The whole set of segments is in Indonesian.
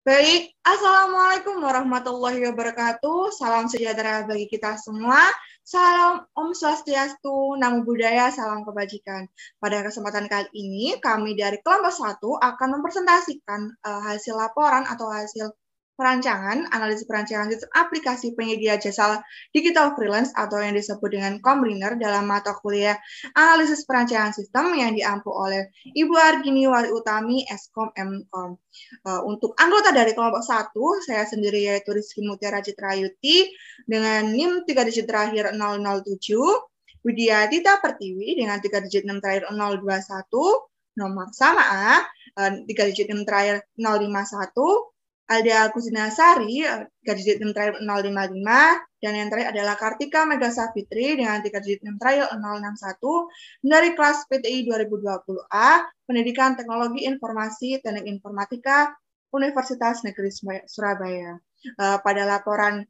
Baik, Assalamualaikum warahmatullahi wabarakatuh. Salam sejahtera bagi kita semua. Salam Om Swastiastu, Namo Buddhaya, salam kebajikan. Pada kesempatan kali ini, kami dari kelompok 1 akan mempresentasikan hasil laporan atau hasil analisis perancangan sistem aplikasi penyedia jasa digital freelance atau yang disebut dengan Kombriner dalam mata kuliah analisis perancangan sistem yang diampu oleh Ibu Argini Wali Utami, Eskom Mkom. Untuk anggota dari kelompok 1, saya sendiri yaitu Rizky Mutiara Citrayuti dengan NIM 3 digit terakhir 007, Widya Tita Pertiwi dengan 3 digit 6 terakhir 021, nomor sama 3 digit 6 terakhir 051, Alda Kusina Sari 3 digit 6 terakhir 055, dan yang terakhir adalah Kartika Mega Savitri dengan 3 digit 6 terakhir 061 dari kelas PTI 2020A, Pendidikan Teknologi Informasi Teknik Informatika Universitas Negeri Surabaya. Pada laporan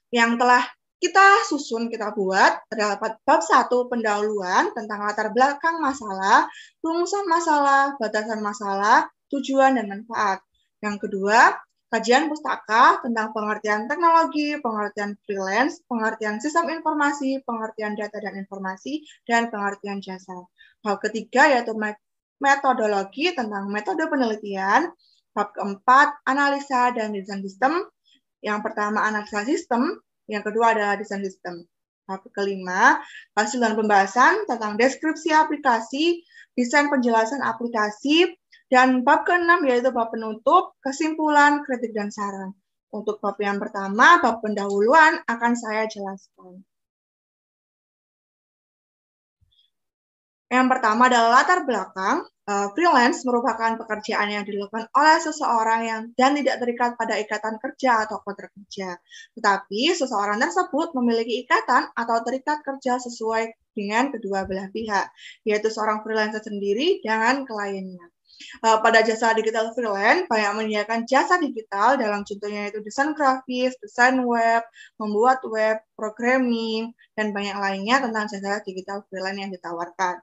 yang telah kita susun, kita buat, terdapat bab 1 pendahuluan tentang latar belakang masalah, rumusan masalah, batasan masalah, tujuan, dan manfaat. Yang kedua, kajian pustaka tentang pengertian teknologi, pengertian freelance, pengertian sistem informasi, pengertian data dan informasi, dan pengertian jasa. Bab ketiga yaitu metodologi tentang metode penelitian. Bab keempat, analisa dan desain sistem. Yang pertama, analisa sistem. Yang kedua adalah desain sistem. Bab kelima, hasil dan pembahasan tentang deskripsi aplikasi, desain penjelasan aplikasi, dan bab ke-6 yaitu bab penutup, kesimpulan, kritik, dan saran. Untuk bab yang pertama, bab pendahuluan akan saya jelaskan. Yang pertama adalah latar belakang. Freelance merupakan pekerjaan yang dilakukan oleh seseorang dan tidak terikat pada ikatan kerja atau kontrak kerja. Tetapi seseorang tersebut memiliki ikatan atau terikat kerja sesuai dengan kedua belah pihak, yaitu seorang freelancer sendiri dengan kliennya. Pada jasa digital freelance, banyak menyediakan jasa digital dalam contohnya yaitu desain grafis, desain web, membuat web, programming, dan banyak lainnya tentang jasa digital freelance yang ditawarkan.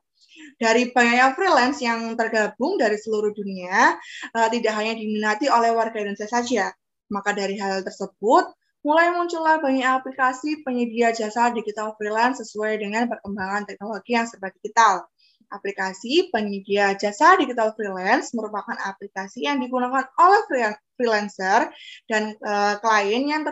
Dari banyaknya freelance yang tergabung dari seluruh dunia, tidak hanya diminati oleh warga Indonesia saja. Maka dari hal tersebut, mulai muncullah banyak aplikasi penyedia jasa digital freelance sesuai dengan perkembangan teknologi yang serba digital. Aplikasi penyedia jasa digital freelance merupakan aplikasi yang digunakan oleh freelancer dan klien yang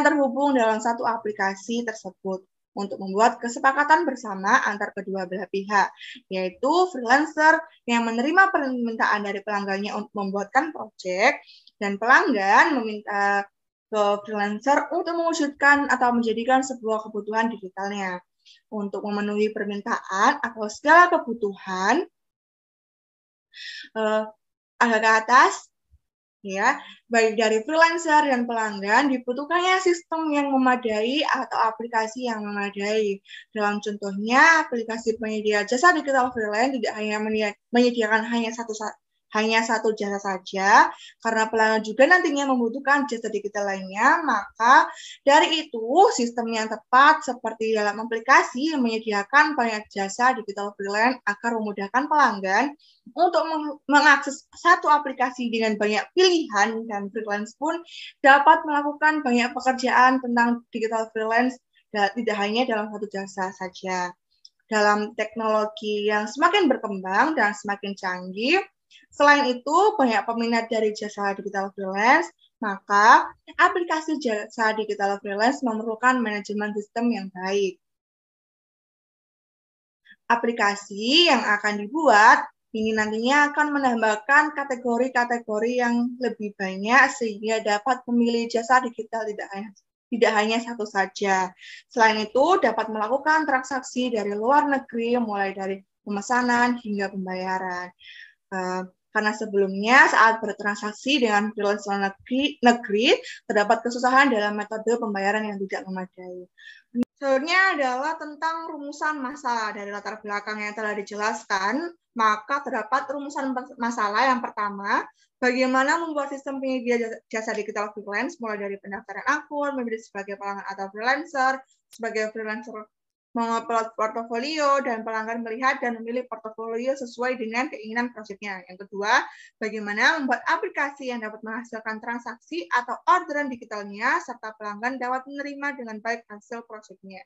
terhubung dalam satu aplikasi tersebut untuk membuat kesepakatan bersama antar kedua belah pihak, yaitu freelancer yang menerima permintaan dari pelanggannya untuk membuatkan proyek, dan pelanggan meminta ke freelancer untuk mewujudkan atau menjadikan sebuah kebutuhan digitalnya. Untuk memenuhi permintaan atau segala kebutuhan, agak ke atas, ya, baik dari freelancer dan pelanggan dibutuhkannya sistem yang memadai atau aplikasi yang memadai. Dalam contohnya, aplikasi penyedia jasa digital freelance tidak hanya menyediakan hanya satu jasa saja, karena pelanggan juga nantinya membutuhkan jasa digital lainnya, maka dari itu sistem yang tepat seperti dalam aplikasi menyediakan banyak jasa digital freelance agar memudahkan pelanggan untuk mengakses satu aplikasi dengan banyak pilihan, dan freelance pun dapat melakukan banyak pekerjaan tentang digital freelance tidak hanya dalam satu jasa saja. Dalam teknologi yang semakin berkembang dan semakin canggih, selain itu banyak peminat dari jasa digital freelance, maka aplikasi jasa digital freelance memerlukan manajemen sistem yang baik. Aplikasi yang akan dibuat ini nantinya akan menambahkan kategori-kategori yang lebih banyak sehingga dapat memilih jasa digital tidak hanya satu saja. Selain itu, dapat melakukan transaksi dari luar negeri, mulai dari pemesanan hingga pembayaran. Karena sebelumnya saat bertransaksi dengan freelance luar negeri, terdapat kesusahan dalam metode pembayaran yang tidak memadai. Selanjutnya adalah tentang rumusan masalah. Dari latar belakang yang telah dijelaskan, maka terdapat rumusan masalah yang pertama, bagaimana membuat sistem penyedia jasa digital freelance, mulai dari pendaftaran akun, menjadi sebagai pelanggan atau freelancer, sebagai freelancer mengupload portofolio, dan pelanggan melihat dan memilih portofolio sesuai dengan keinginan proyeknya. Yang kedua, bagaimana membuat aplikasi yang dapat menghasilkan transaksi atau orderan digitalnya, serta pelanggan dapat menerima dengan baik hasil proyeknya.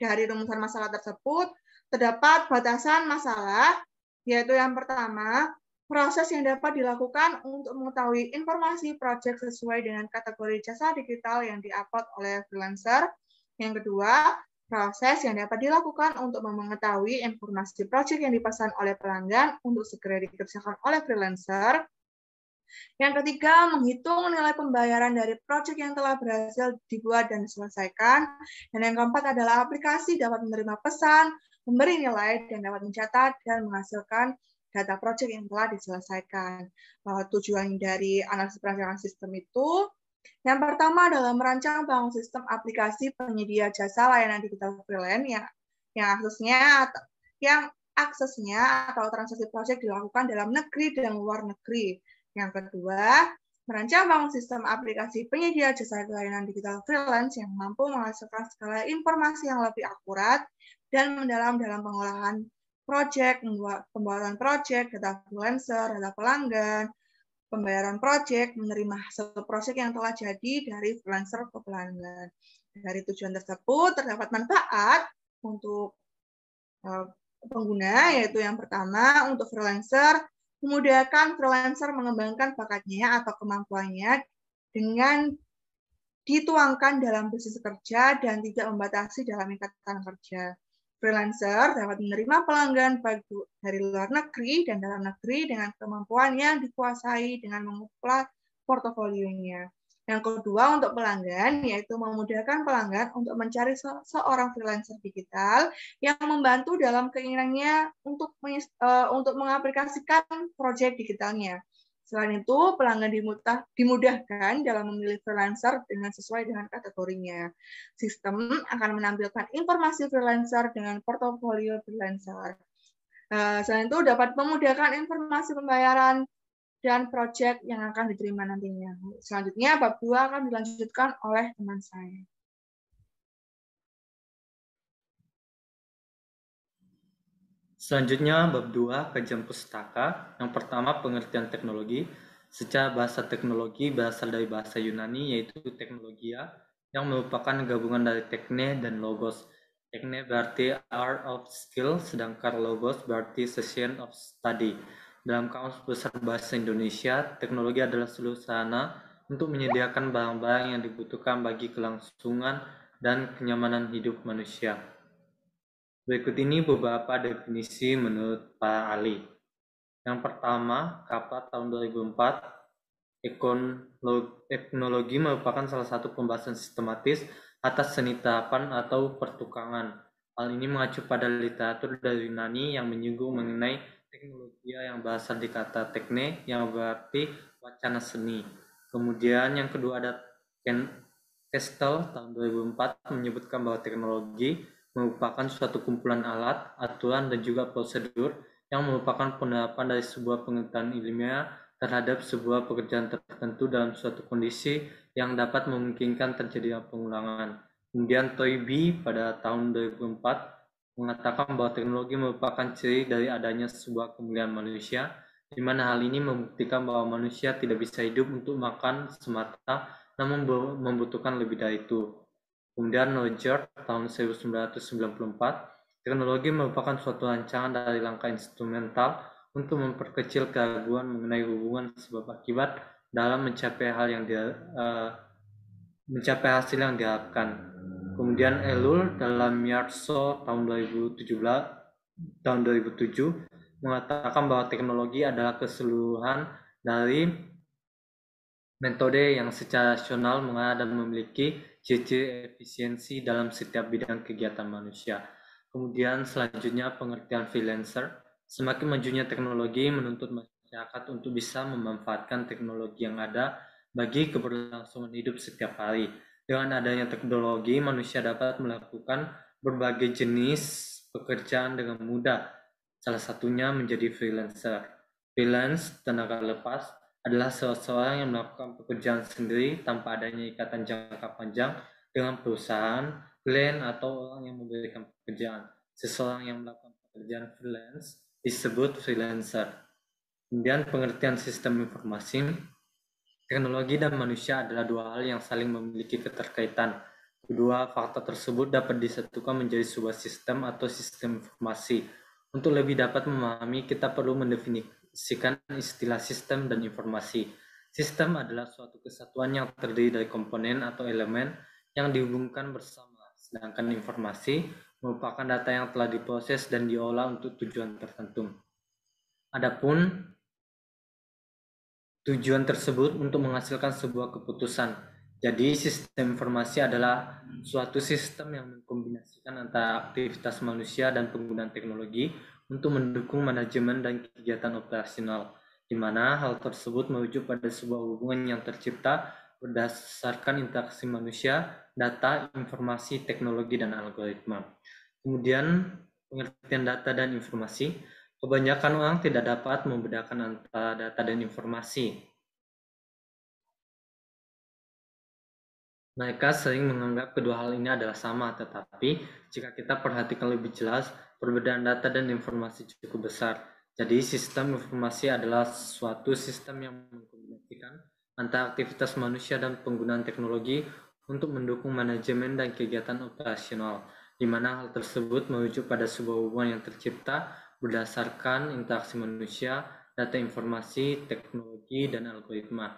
Dari rumusan masalah tersebut, terdapat batasan masalah, yaitu yang pertama, proses yang dapat dilakukan untuk mengetahui informasi proyek sesuai dengan kategori jasa digital yang di-upload oleh freelancer. Yang kedua, proses yang dapat dilakukan untuk mengetahui informasi proyek yang dipesan oleh pelanggan untuk segera dikerjakan oleh freelancer. Yang ketiga, menghitung nilai pembayaran dari proyek yang telah berhasil dibuat dan diselesaikan. Dan yang keempat adalah aplikasi dapat menerima pesan, memberi nilai, dan dapat mencatat dan menghasilkan data proyek yang telah diselesaikan. Tujuan dari analisis perancangan sistem itu, yang pertama adalah merancang bangun sistem aplikasi penyedia jasa layanan digital freelance yang aksesnya atau transaksi proyek dilakukan dalam negeri dan luar negeri. Yang kedua, merancang bangun sistem aplikasi penyedia jasa layanan digital freelance yang mampu menghasilkan skala informasi yang lebih akurat dan mendalam dalam pengolahan proyek, pembuatan proyek, data freelancer, data pelanggan, pembayaran proyek, menerima hasil proyek yang telah jadi dari freelancer ke pelanggan. Dari tujuan tersebut, terdapat manfaat untuk pengguna, yaitu yang pertama, untuk freelancer, memudahkan freelancer mengembangkan bakatnya atau kemampuannya dengan dituangkan dalam bisnis kerja dan tidak membatasi dalam ikatan kerja. Freelancer dapat menerima pelanggan baik dari luar negeri dan dalam negeri dengan kemampuan yang dikuasai dengan mengupload portofolionya. Yang kedua, untuk pelanggan, yaitu memudahkan pelanggan untuk mencari seorang freelancer digital yang membantu dalam keinginannya untuk mengaplikasikan proyek digitalnya. Selain itu, pelanggan dimudahkan dalam memilih freelancer dengan sesuai dengan kategorinya. Sistem akan menampilkan informasi freelancer dengan portofolio freelancer. Selain itu, dapat memudahkan informasi pembayaran dan proyek yang akan diterima nantinya. Selanjutnya, bab 2 akan dilanjutkan oleh teman saya. Selanjutnya, bab 2, kajian pustaka. Yang pertama, pengertian teknologi. Secara bahasa teknologi berasal dari bahasa Yunani, yaitu teknologia, yang merupakan gabungan dari tekne dan logos. Tekne berarti art of skill, sedangkan logos berarti science of study. Dalam Kamus Besar Bahasa Indonesia, teknologi adalah seluruh sarana untuk menyediakan barang-barang yang dibutuhkan bagi kelangsungan dan kenyamanan hidup manusia. Berikut ini beberapa definisi menurut para ahli. Yang pertama, Kaplan tahun 2004, teknologi merupakan salah satu pembahasan sistematis atas seni terapan atau pertukangan. Hal ini mengacu pada literatur dari Yunani yang menyinggung mengenai teknologi yang berasal dari kata tekne yang berarti wacana seni. Kemudian yang kedua ada Kestel tahun 2004 menyebutkan bahwa teknologi merupakan suatu kumpulan alat, aturan, dan juga prosedur yang merupakan penerapan dari sebuah pengetahuan ilmiah terhadap sebuah pekerjaan tertentu dalam suatu kondisi yang dapat memungkinkan terjadinya pengulangan. Kemudian Toynbee pada tahun 2004 mengatakan bahwa teknologi merupakan ciri dari adanya sebuah kemuliaan manusia, di mana hal ini membuktikan bahwa manusia tidak bisa hidup untuk makan semata, namun membutuhkan lebih dari itu. Kemudian Roger tahun 1994, teknologi merupakan suatu rancangan dari langkah instrumental untuk memperkecil keraguan mengenai hubungan sebab akibat dalam mencapai hasil yang diharapkan. Kemudian Ellul dalam Yarso tahun 2007 mengatakan bahwa teknologi adalah keseluruhan dari metode yang secara rasional mengarah dan memiliki ciri-ciri efisiensi dalam setiap bidang kegiatan manusia. Kemudian selanjutnya pengertian freelancer. Semakin majunya teknologi menuntut masyarakat untuk bisa memanfaatkan teknologi yang ada bagi keberlangsungan hidup setiap hari. Dengan adanya teknologi, manusia dapat melakukan berbagai jenis pekerjaan dengan mudah. Salah satunya menjadi freelancer. Freelance, tenaga lepas, adalah seseorang yang melakukan pekerjaan sendiri tanpa adanya ikatan jangka panjang dengan perusahaan, klien atau orang yang memberikan pekerjaan. Seseorang yang melakukan pekerjaan freelance disebut freelancer. Kemudian pengertian sistem informasi. Teknologi dan manusia adalah dua hal yang saling memiliki keterkaitan. Kedua fakta tersebut dapat disatukan menjadi sebuah sistem atau sistem informasi. Untuk lebih dapat memahami, kita perlu mendefinisikan istilah sistem dan informasi. Sistem adalah suatu kesatuan yang terdiri dari komponen atau elemen yang dihubungkan bersama, sedangkan informasi merupakan data yang telah diproses dan diolah untuk tujuan tertentu. Adapun tujuan tersebut untuk menghasilkan sebuah keputusan. Jadi sistem informasi adalah suatu sistem yang mengkombinasikan antara aktivitas manusia dan penggunaan teknologi untuk mendukung manajemen dan kegiatan operasional, di mana hal tersebut merujuk pada sebuah hubungan yang tercipta berdasarkan interaksi manusia, data, informasi, teknologi, dan algoritma. Kemudian pengertian data dan informasi. Kebanyakan orang tidak dapat membedakan antara data dan informasi. Mereka sering menganggap kedua hal ini adalah sama, tetapi jika kita perhatikan lebih jelas, perbedaan data dan informasi cukup besar. Jadi, sistem informasi adalah suatu sistem yang mengkombinasikan antara aktivitas manusia dan penggunaan teknologi untuk mendukung manajemen dan kegiatan operasional, di mana hal tersebut merujuk pada sebuah hubungan yang tercipta berdasarkan interaksi manusia, data informasi, teknologi, dan algoritma.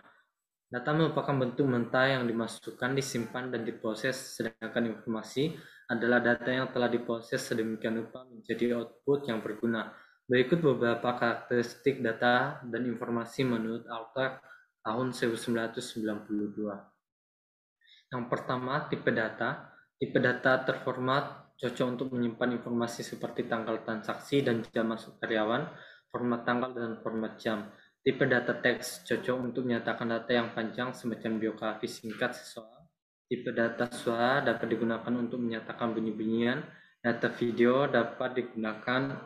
Data merupakan bentuk mentah yang dimasukkan, disimpan, dan diproses, sedangkan informasi adalah data yang telah diproses sedemikian rupa menjadi output yang berguna. Berikut beberapa karakteristik data dan informasi menurut Alter tahun 1992. Yang pertama, tipe data. Tipe data terformat cocok untuk menyimpan informasi seperti tanggal transaksi dan jam masuk karyawan, format tanggal dan format jam. Tipe data teks cocok untuk menyatakan data yang panjang semacam biografi singkat seseorang. Tipe data suara dapat digunakan untuk menyatakan bunyi-bunyian. Data video dapat digunakan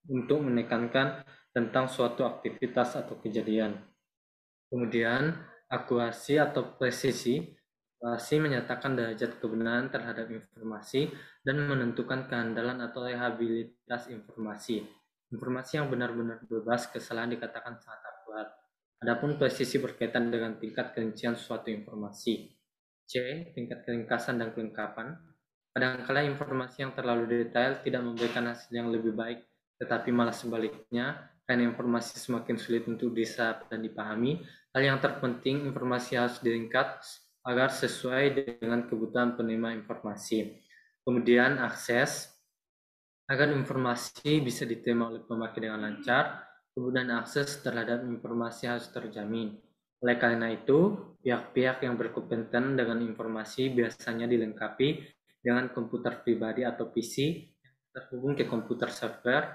untuk menekankan tentang suatu aktivitas atau kejadian. Kemudian, akurasi atau presisi. Akurasi menyatakan derajat kebenaran terhadap informasi dan menentukan keandalan atau reliabilitas informasi. Informasi yang benar-benar bebas kesalahan dikatakan sangat akurat. Adapun presisi berkaitan dengan tingkat kerincian suatu informasi. C. Tingkat keringkasan dan kelengkapan. Kadangkala informasi yang terlalu detail tidak memberikan hasil yang lebih baik, tetapi malah sebaliknya, karena informasi semakin sulit untuk diserap dan dipahami. Hal yang terpenting, informasi harus diringkas agar sesuai dengan kebutuhan penerima informasi. Kemudian akses, agar informasi bisa diterima oleh pemakai dengan lancar, kemudian akses terhadap informasi harus terjamin. Oleh karena itu, pihak-pihak yang berkompeten dengan informasi biasanya dilengkapi dengan komputer pribadi atau PC yang terhubung ke komputer server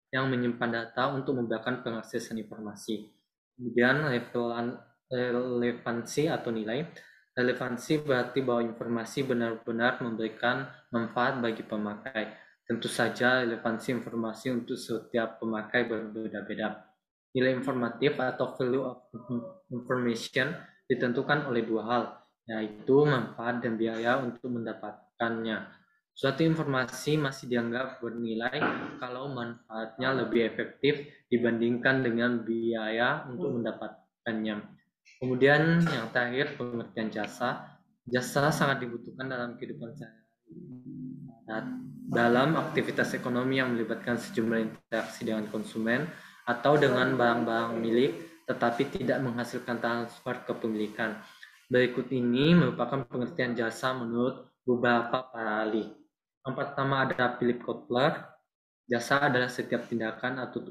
yang menyimpan data untuk memudahkan pengaksesan informasi. Kemudian relevansi atau nilai. Relevansi berarti bahwa informasi benar-benar memberikan manfaat bagi pemakai. Tentu saja relevansi informasi untuk setiap pemakai berbeda-beda. Nilai informatif atau value of information ditentukan oleh dua hal, yaitu manfaat dan biaya untuk mendapatkannya. Suatu informasi masih dianggap bernilai kalau manfaatnya lebih efektif dibandingkan dengan biaya untuk mendapatkannya. Kemudian yang terakhir, pengertian jasa. Jasa sangat dibutuhkan dalam kehidupan sehari-hari, dalam aktivitas ekonomi yang melibatkan sejumlah interaksi dengan konsumen atau dengan barang-barang milik, tetapi tidak menghasilkan transfer kepemilikan. Berikut ini merupakan pengertian jasa menurut beberapa para ahli. Yang pertama ada Philip Kotler. Jasa adalah setiap tindakan atau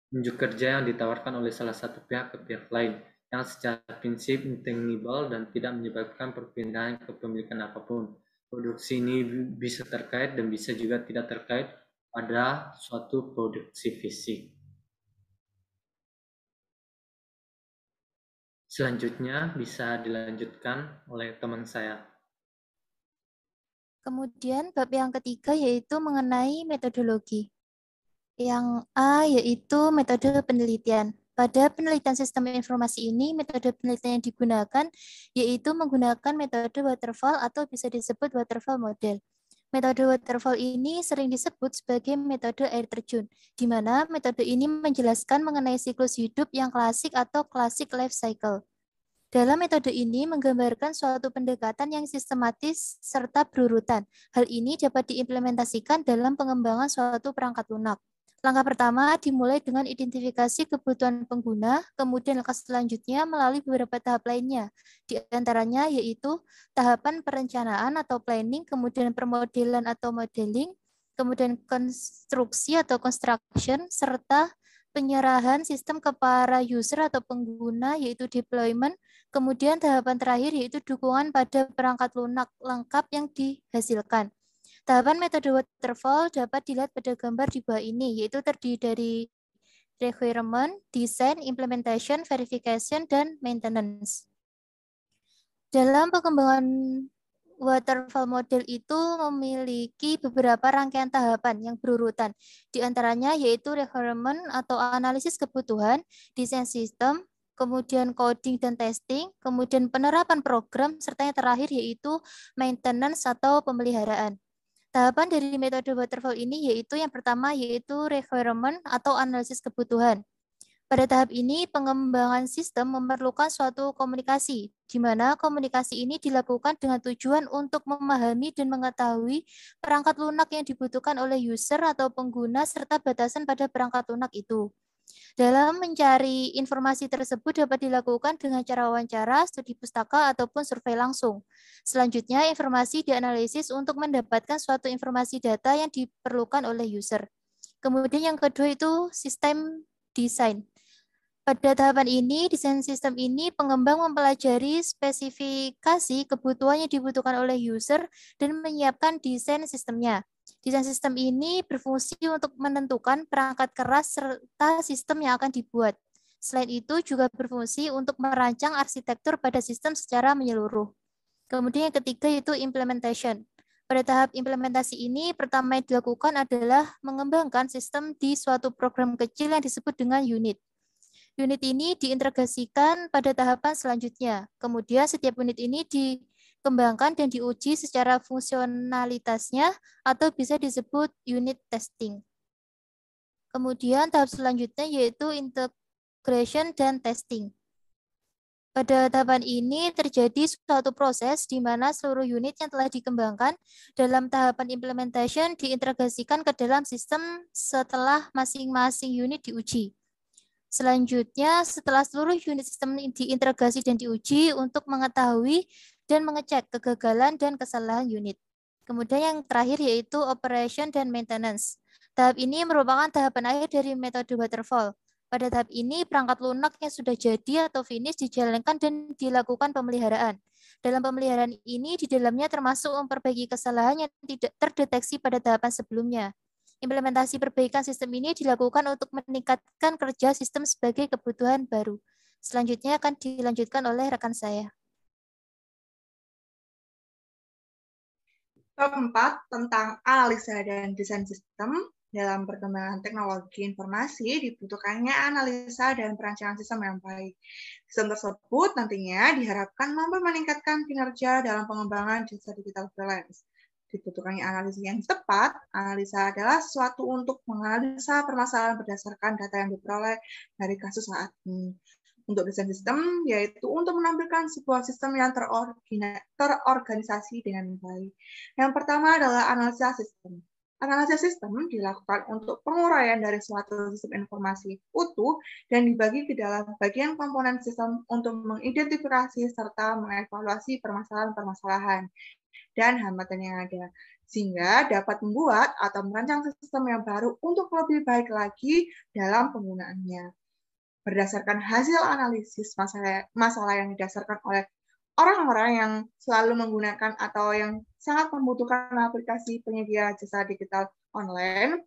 unjuk kerja yang ditawarkan oleh salah satu pihak ke pihak lain, yang secara prinsip intangible dan tidak menyebabkan perpindahan kepemilikan apapun. Produksi ini bisa terkait dan bisa juga tidak terkait pada suatu produksi fisik. Selanjutnya bisa dilanjutkan oleh teman saya. Kemudian bab yang ketiga yaitu mengenai metodologi. Yang A yaitu metode penelitian. Pada penelitian sistem informasi ini, metode penelitian yang digunakan yaitu menggunakan metode waterfall atau bisa disebut waterfall model. Metode waterfall ini sering disebut sebagai metode air terjun, di mana metode ini menjelaskan mengenai siklus hidup yang klasik atau classic life cycle. Dalam metode ini menggambarkan suatu pendekatan yang sistematis serta berurutan. Hal ini dapat diimplementasikan dalam pengembangan suatu perangkat lunak. Langkah pertama dimulai dengan identifikasi kebutuhan pengguna, kemudian langkah selanjutnya melalui beberapa tahap lainnya. Di antaranya yaitu tahapan perencanaan atau planning, kemudian permodelan atau modeling, kemudian konstruksi atau construction, serta penyerahan sistem ke para user atau pengguna yaitu deployment. Kemudian tahapan terakhir yaitu dukungan pada perangkat lunak lengkap yang dihasilkan. Tahapan metode waterfall dapat dilihat pada gambar di bawah ini, yaitu terdiri dari requirement, design, implementation, verification, dan maintenance. Dalam pengembangan waterfall model itu memiliki beberapa rangkaian tahapan yang berurutan. Di antaranya yaitu requirement atau analisis kebutuhan, desain sistem, kemudian coding dan testing, kemudian penerapan program, serta yang terakhir yaitu maintenance atau pemeliharaan. Tahapan dari metode waterfall ini yaitu yang pertama yaitu requirement atau analisis kebutuhan. Pada tahap ini, pengembangan sistem memerlukan suatu komunikasi, di mana komunikasi ini dilakukan dengan tujuan untuk memahami dan mengetahui perangkat lunak yang dibutuhkan oleh user atau pengguna serta batasan pada perangkat lunak itu. Dalam mencari informasi tersebut dapat dilakukan dengan cara wawancara, studi pustaka, ataupun survei langsung. Selanjutnya, informasi dianalisis untuk mendapatkan suatu informasi data yang diperlukan oleh user. Kemudian yang kedua itu sistem desain. Pada tahapan ini, desain sistem ini pengembang mempelajari spesifikasi kebutuhan yang dibutuhkan oleh user dan menyiapkan desain sistemnya. Desain sistem ini berfungsi untuk menentukan perangkat keras serta sistem yang akan dibuat. Selain itu juga berfungsi untuk merancang arsitektur pada sistem secara menyeluruh. Kemudian yang ketiga yaitu implementation. Pada tahap implementasi ini, pertama yang dilakukan adalah mengembangkan sistem di suatu program kecil yang disebut dengan unit. Unit ini diintegrasikan pada tahapan selanjutnya. Kemudian setiap unit ini dikembangkan dan diuji secara fungsionalitasnya atau bisa disebut unit testing. Kemudian tahap selanjutnya yaitu integration dan testing. Pada tahapan ini terjadi suatu proses di mana seluruh unit yang telah dikembangkan dalam tahapan implementation diintegrasikan ke dalam sistem setelah masing-masing unit diuji. Selanjutnya, setelah seluruh unit sistem diintegrasi dan diuji untuk mengetahui dan mengecek kegagalan dan kesalahan unit. Kemudian yang terakhir yaitu operation dan maintenance. Tahap ini merupakan tahapan akhir dari metode waterfall. Pada tahap ini, perangkat lunak yang sudah jadi atau finish dijalankan dan dilakukan pemeliharaan. Dalam pemeliharaan ini, di dalamnya termasuk memperbaiki kesalahan yang tidak terdeteksi pada tahapan sebelumnya. Implementasi perbaikan sistem ini dilakukan untuk meningkatkan kerja sistem sebagai kebutuhan baru. Selanjutnya akan dilanjutkan oleh rekan saya. Keempat, tentang analisa dan desain sistem. Dalam perkembangan teknologi informasi, dibutuhkannya analisa dan perancangan sistem yang baik. Sistem tersebut nantinya diharapkan mampu meningkatkan kinerja dalam pengembangan jasa digital freelance. Dibutuhkannya analisis yang tepat. Analisa adalah sesuatu untuk menganalisa permasalahan berdasarkan data yang diperoleh dari kasus saat ini. Untuk desain sistem, yaitu untuk menampilkan sebuah sistem yang terorganisasi dengan baik. Yang pertama adalah analisa sistem. Analisis sistem dilakukan untuk penguraian dari suatu sistem informasi utuh dan dibagi ke dalam bagian komponen sistem untuk mengidentifikasi serta mengevaluasi permasalahan-permasalahan dan hambatan yang ada, sehingga dapat membuat atau merancang sistem yang baru untuk lebih baik lagi dalam penggunaannya. Berdasarkan hasil analisis masalah yang didasarkan oleh orang-orang yang selalu menggunakan atau yang sangat membutuhkan aplikasi penyedia jasa digital online,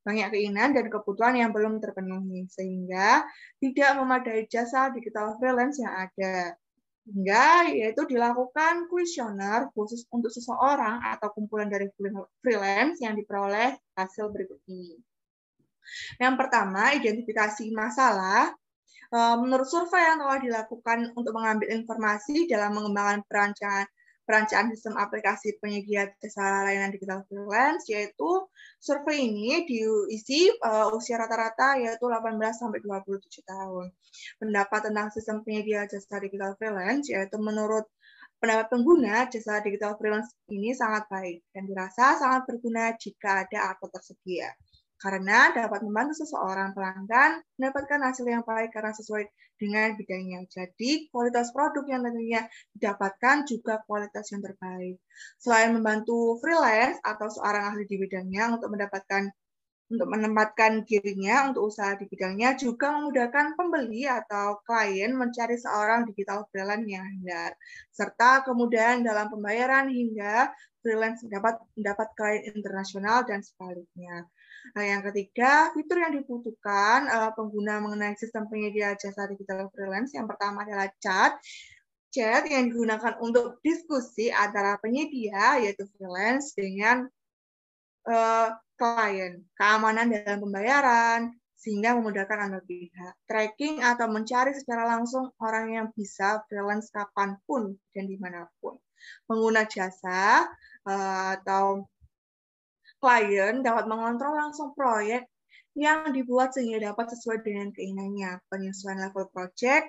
banyak keinginan dan kebutuhan yang belum terpenuhi, sehingga tidak memadai jasa digital freelance yang ada. Hingga yaitu dilakukan kuesioner khusus untuk seseorang atau kumpulan dari freelance yang diperoleh hasil berikut ini. Yang pertama, identifikasi masalah. Menurut survei yang telah dilakukan untuk mengambil informasi dalam mengembangkan perancangan sistem aplikasi penyedia jasa layanan digital freelance, yaitu survei ini diisi usia rata-rata yaitu 18 sampai 27 tahun. Pendapat tentang sistem penyedia jasa digital freelance yaitu menurut pendapat pengguna jasa digital freelance ini sangat baik dan dirasa sangat berguna jika ada atau tersedia. Karena dapat membantu seseorang pelanggan mendapatkan hasil yang baik karena sesuai dengan bidangnya. Jadi, kualitas produk yang tentunya didapatkan juga kualitas yang terbaik. Selain membantu freelance atau seorang ahli di bidangnya untuk menempatkan dirinya untuk usaha di bidangnya, juga memudahkan pembeli atau klien mencari seorang digital freelance yang handal, serta kemudahan dalam pembayaran hingga freelance mendapat klien internasional dan sebaliknya. Nah, yang ketiga, fitur yang dibutuhkan pengguna mengenai sistem penyedia jasa digital freelance. Yang pertama adalah chat yang digunakan untuk diskusi antara penyedia, yaitu freelance, dengan klien. Keamanan dalam pembayaran, sehingga memudahkan antar pihak. Tracking atau mencari secara langsung orang yang bisa freelance kapanpun dan dimanapun. Pengguna jasa atau klien dapat mengontrol langsung proyek yang dibuat sehingga dapat sesuai dengan keinginannya. Penyesuaian level project,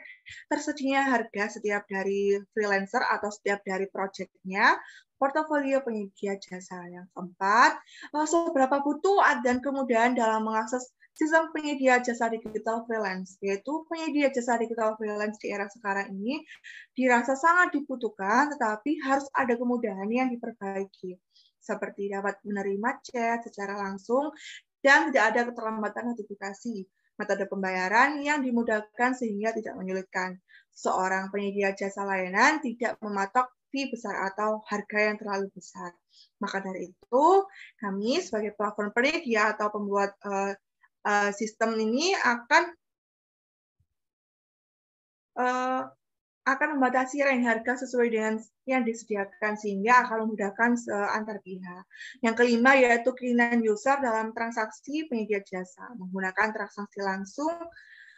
tersedianya harga setiap dari freelancer atau setiap dari project-nya, portofolio penyedia jasa. Yang keempat, seberapa butuh dan kemudahan dalam mengakses sistem penyedia jasa digital freelance, yaitu penyedia jasa digital freelance di era sekarang ini dirasa sangat dibutuhkan, tetapi harus ada kemudahan yang diperbaiki, seperti dapat menerima chat secara langsung dan tidak ada keterlambatan notifikasi. Metode pembayaran yang dimudahkan sehingga tidak menyulitkan. Seorang penyedia jasa layanan tidak mematok fee besar atau harga yang terlalu besar. Maka dari itu, kami sebagai platform penyedia atau pembuat sistem ini akan membatasi range harga sesuai dengan yang disediakan sehingga akan memudahkan antar pihak. Yang kelima yaitu keinginan user dalam transaksi penyedia jasa, menggunakan transaksi langsung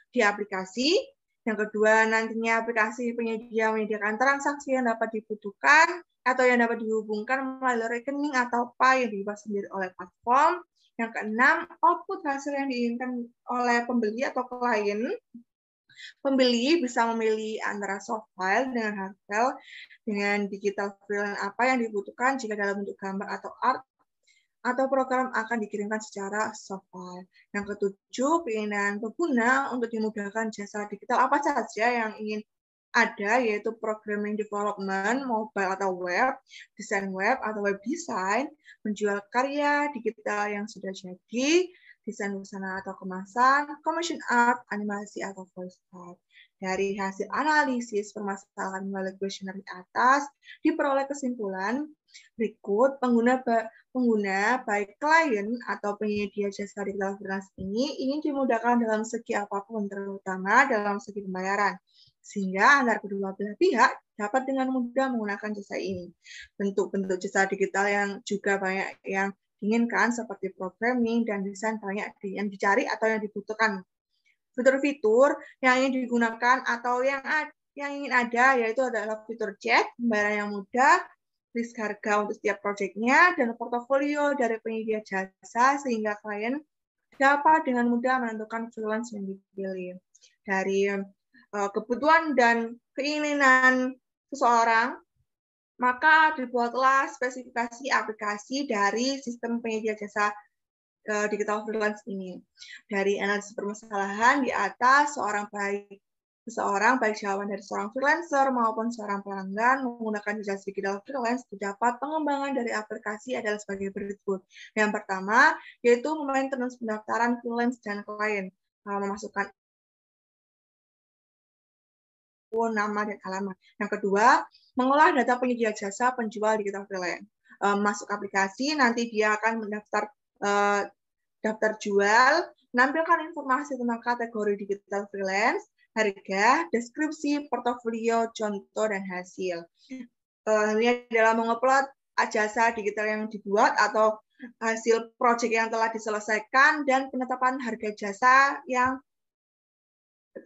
di aplikasi. Yang kedua, nantinya aplikasi penyedia menyediakan transaksi yang dapat dibutuhkan atau yang dapat dihubungkan melalui rekening atau PAI yang dibuat sendiri oleh platform. Yang keenam, output hasil yang diinginkan oleh pembeli atau klien. Pembeli bisa memilih antara soft file dengan hard file dengan digital freelance apa yang dibutuhkan jika dalam bentuk gambar atau art atau program akan dikirimkan secara soft file. Yang ketujuh, keinginan pengguna untuk dimudahkan jasa digital apa saja yang ingin ada, yaitu programming development, mobile atau web, desain web atau web design, menjual karya digital yang sudah jadi, desain busana atau kemasan, commission art, animasi atau voice art. Dari hasil analisis permasalahan melalui kuesioner di atas, diperoleh kesimpulan berikut. Pengguna baik klien atau penyedia jasa digital freelance ini ingin dimudahkan dalam segi apapun, terutama dalam segi pembayaran, sehingga antar kedua belah pihak dapat dengan mudah menggunakan jasa ini. Bentuk-bentuk jasa digital yang juga banyak yang diinginkan seperti programming dan desain banyak yang dicari atau yang dibutuhkan. Fitur-fitur yang ingin digunakan atau yang ingin ada yaitu adalah fitur chat, pembayaran yang mudah, list harga untuk setiap proyeknya, dan portofolio dari penyedia jasa sehingga klien dapat dengan mudah menentukan freelance yang dipilih. Dari kebutuhan dan keinginan seseorang, maka dibuatlah spesifikasi aplikasi dari sistem penyedia jasa digital freelance ini. Dari analisis permasalahan di atas, seseorang baik jawaban dari seorang freelancer maupun seorang pelanggan menggunakan jasa digital freelance, terdapat pengembangan dari aplikasi adalah sebagai berikut. Yang pertama, yaitu maintenance pendaftaran freelance dan klien, memasukkan nama dan alamat. Yang kedua, mengolah data penyedia jasa penjual digital freelance. Masuk aplikasi, nanti dia akan mendaftar daftar jual, menampilkan informasi tentang kategori digital freelance, harga, deskripsi, portofolio, contoh, dan hasil. Ini adalah mengupload jasa digital yang dibuat atau hasil proyek yang telah diselesaikan dan penetapan harga jasa yang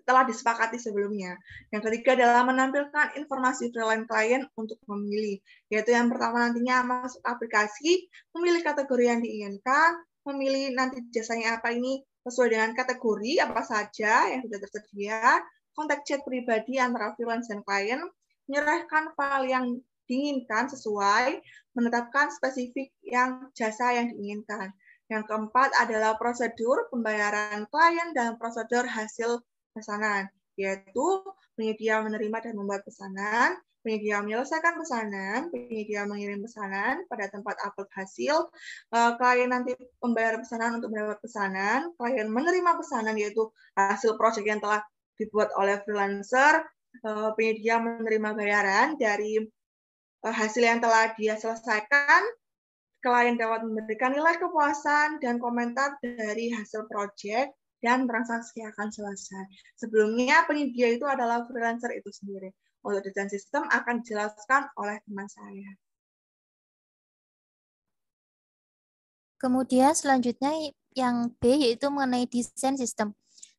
telah disepakati sebelumnya. Yang ketiga adalah menampilkan informasi freelance klien untuk memilih, yaitu yang pertama nantinya masuk aplikasi, memilih kategori yang diinginkan, memilih nanti jasanya apa ini sesuai dengan kategori apa saja yang sudah tersedia, kontak chat pribadi antara freelance dan klien, menyerahkan file yang diinginkan sesuai, menetapkan spesifik yang jasa yang diinginkan. Yang keempat adalah prosedur pembayaran klien dan prosedur hasil pesanan, yaitu penyedia menerima dan membuat pesanan, penyedia menyelesaikan pesanan, penyedia mengirim pesanan pada tempat upload hasil, klien nanti membayar pesanan untuk mendapat pesanan, klien menerima pesanan yaitu hasil proyek yang telah dibuat oleh freelancer, penyedia menerima bayaran dari hasil yang telah dia selesaikan, klien dapat memberikan nilai kepuasan dan komentar dari hasil proyek, dan transaksi akan selesai. Sebelumnya penyedia itu adalah freelancer itu sendiri. Untuk desain sistem akan dijelaskan oleh teman saya. Kemudian selanjutnya yang B yaitu mengenai desain sistem.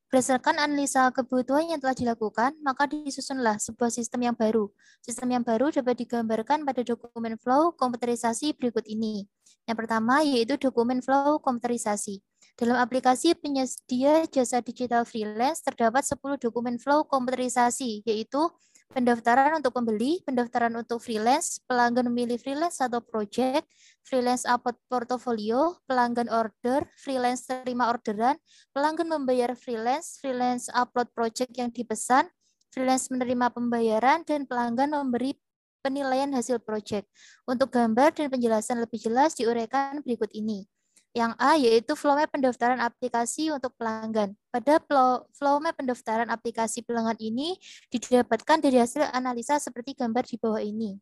Berdasarkan analisa kebutuhan yang telah dilakukan, maka disusunlah sebuah sistem yang baru. Sistem yang baru dapat digambarkan pada dokumen flow komputerisasi berikut ini. Yang pertama yaitu dokumen flow komputerisasi. Dalam aplikasi penyedia jasa digital freelance terdapat 10 dokumen flow komputerisasi, yaitu pendaftaran untuk pembeli, pendaftaran untuk freelance, pelanggan memilih freelance atau project, freelance upload portofolio, pelanggan order, freelance terima orderan, pelanggan membayar freelance, freelance upload project yang dipesan, freelance menerima pembayaran, dan pelanggan memberi penilaian hasil project. Untuk gambar dan penjelasan lebih jelas diuraikan berikut ini. Yang A yaitu flow map pendaftaran aplikasi untuk pelanggan. Pada flow map pendaftaran aplikasi pelanggan ini didapatkan dari hasil analisa seperti gambar di bawah ini.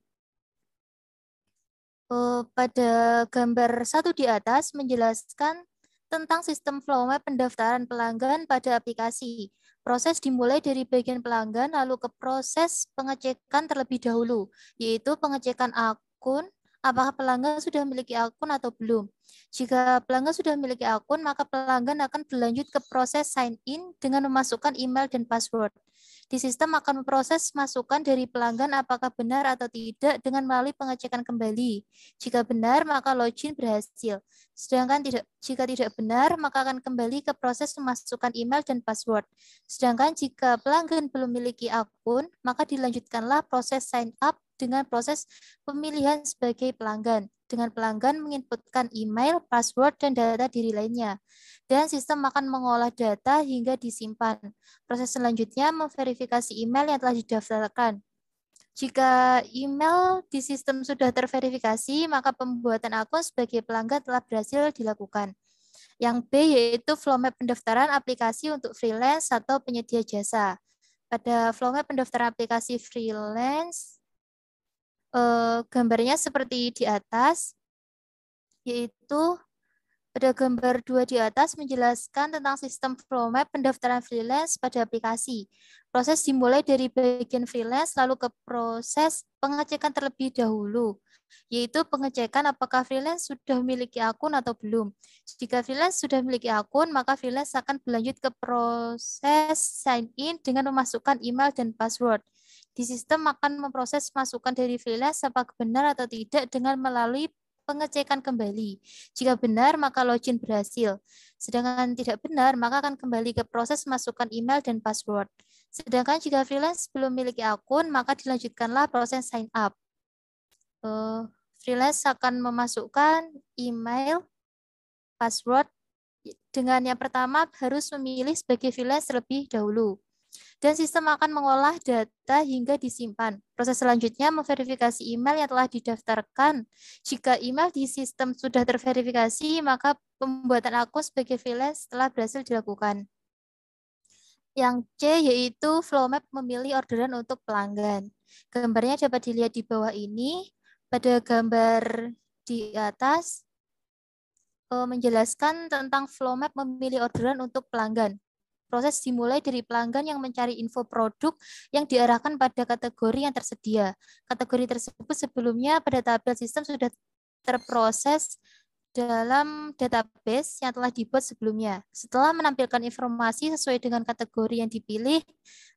Pada gambar 1 di atas menjelaskan tentang sistem flow map pendaftaran pelanggan pada aplikasi. Proses dimulai dari bagian pelanggan lalu ke proses pengecekan terlebih dahulu, yaitu pengecekan akun, apakah pelanggan sudah memiliki akun atau belum. Jika pelanggan sudah memiliki akun, maka pelanggan akan berlanjut ke proses sign in dengan memasukkan email dan password. Di sistem akan memproses masukan dari pelanggan apakah benar atau tidak dengan melalui pengecekan kembali. Jika benar, maka login berhasil. Sedangkan jika tidak benar, maka akan kembali ke proses memasukkan email dan password. Sedangkan jika pelanggan belum memiliki akun, maka dilanjutkanlah proses sign up dengan proses pemilihan sebagai pelanggan. Dengan pelanggan menginputkan email, password, dan data diri lainnya. Dan sistem akan mengolah data hingga disimpan. Proses selanjutnya memverifikasi email yang telah didaftarkan. Jika email di sistem sudah terverifikasi, maka pembuatan akun sebagai pelanggan telah berhasil dilakukan. Yang B yaitu flow map pendaftaran aplikasi untuk freelance atau penyedia jasa. Pada flow map pendaftaran aplikasi freelance, gambarnya seperti di atas, yaitu pada gambar 2 di atas menjelaskan tentang sistem flow map pendaftaran freelance pada aplikasi. Proses dimulai dari bagian freelance lalu ke proses pengecekan terlebih dahulu, yaitu pengecekan apakah freelance sudah memiliki akun atau belum. Jika freelance sudah memiliki akun, maka freelance akan berlanjut ke proses sign in dengan memasukkan email dan password. Di sistem akan memproses masukan dari freelance apakah benar atau tidak dengan melalui pengecekan kembali. Jika benar, maka login berhasil. Sedangkan tidak benar, maka akan kembali ke proses masukkan email dan password. Sedangkan jika freelance belum memiliki akun, maka dilanjutkanlah proses sign up. Freelance akan memasukkan email, password. Dengan yang pertama harus memilih sebagai freelance terlebih dahulu. Dan sistem akan mengolah data hingga disimpan. Proses selanjutnya memverifikasi email yang telah didaftarkan. Jika email di sistem sudah terverifikasi, maka pembuatan akun sebagai freelance telah berhasil dilakukan. Yang C yaitu flow map memilih orderan untuk pelanggan. Gambarnya dapat dilihat di bawah ini. Pada gambar di atas menjelaskan tentang flow map memilih orderan untuk pelanggan. Proses dimulai dari pelanggan yang mencari info produk yang diarahkan pada kategori yang tersedia. Kategori tersebut sebelumnya pada tabel sistem sudah terproses dalam database yang telah dibuat sebelumnya. Setelah menampilkan informasi sesuai dengan kategori yang dipilih,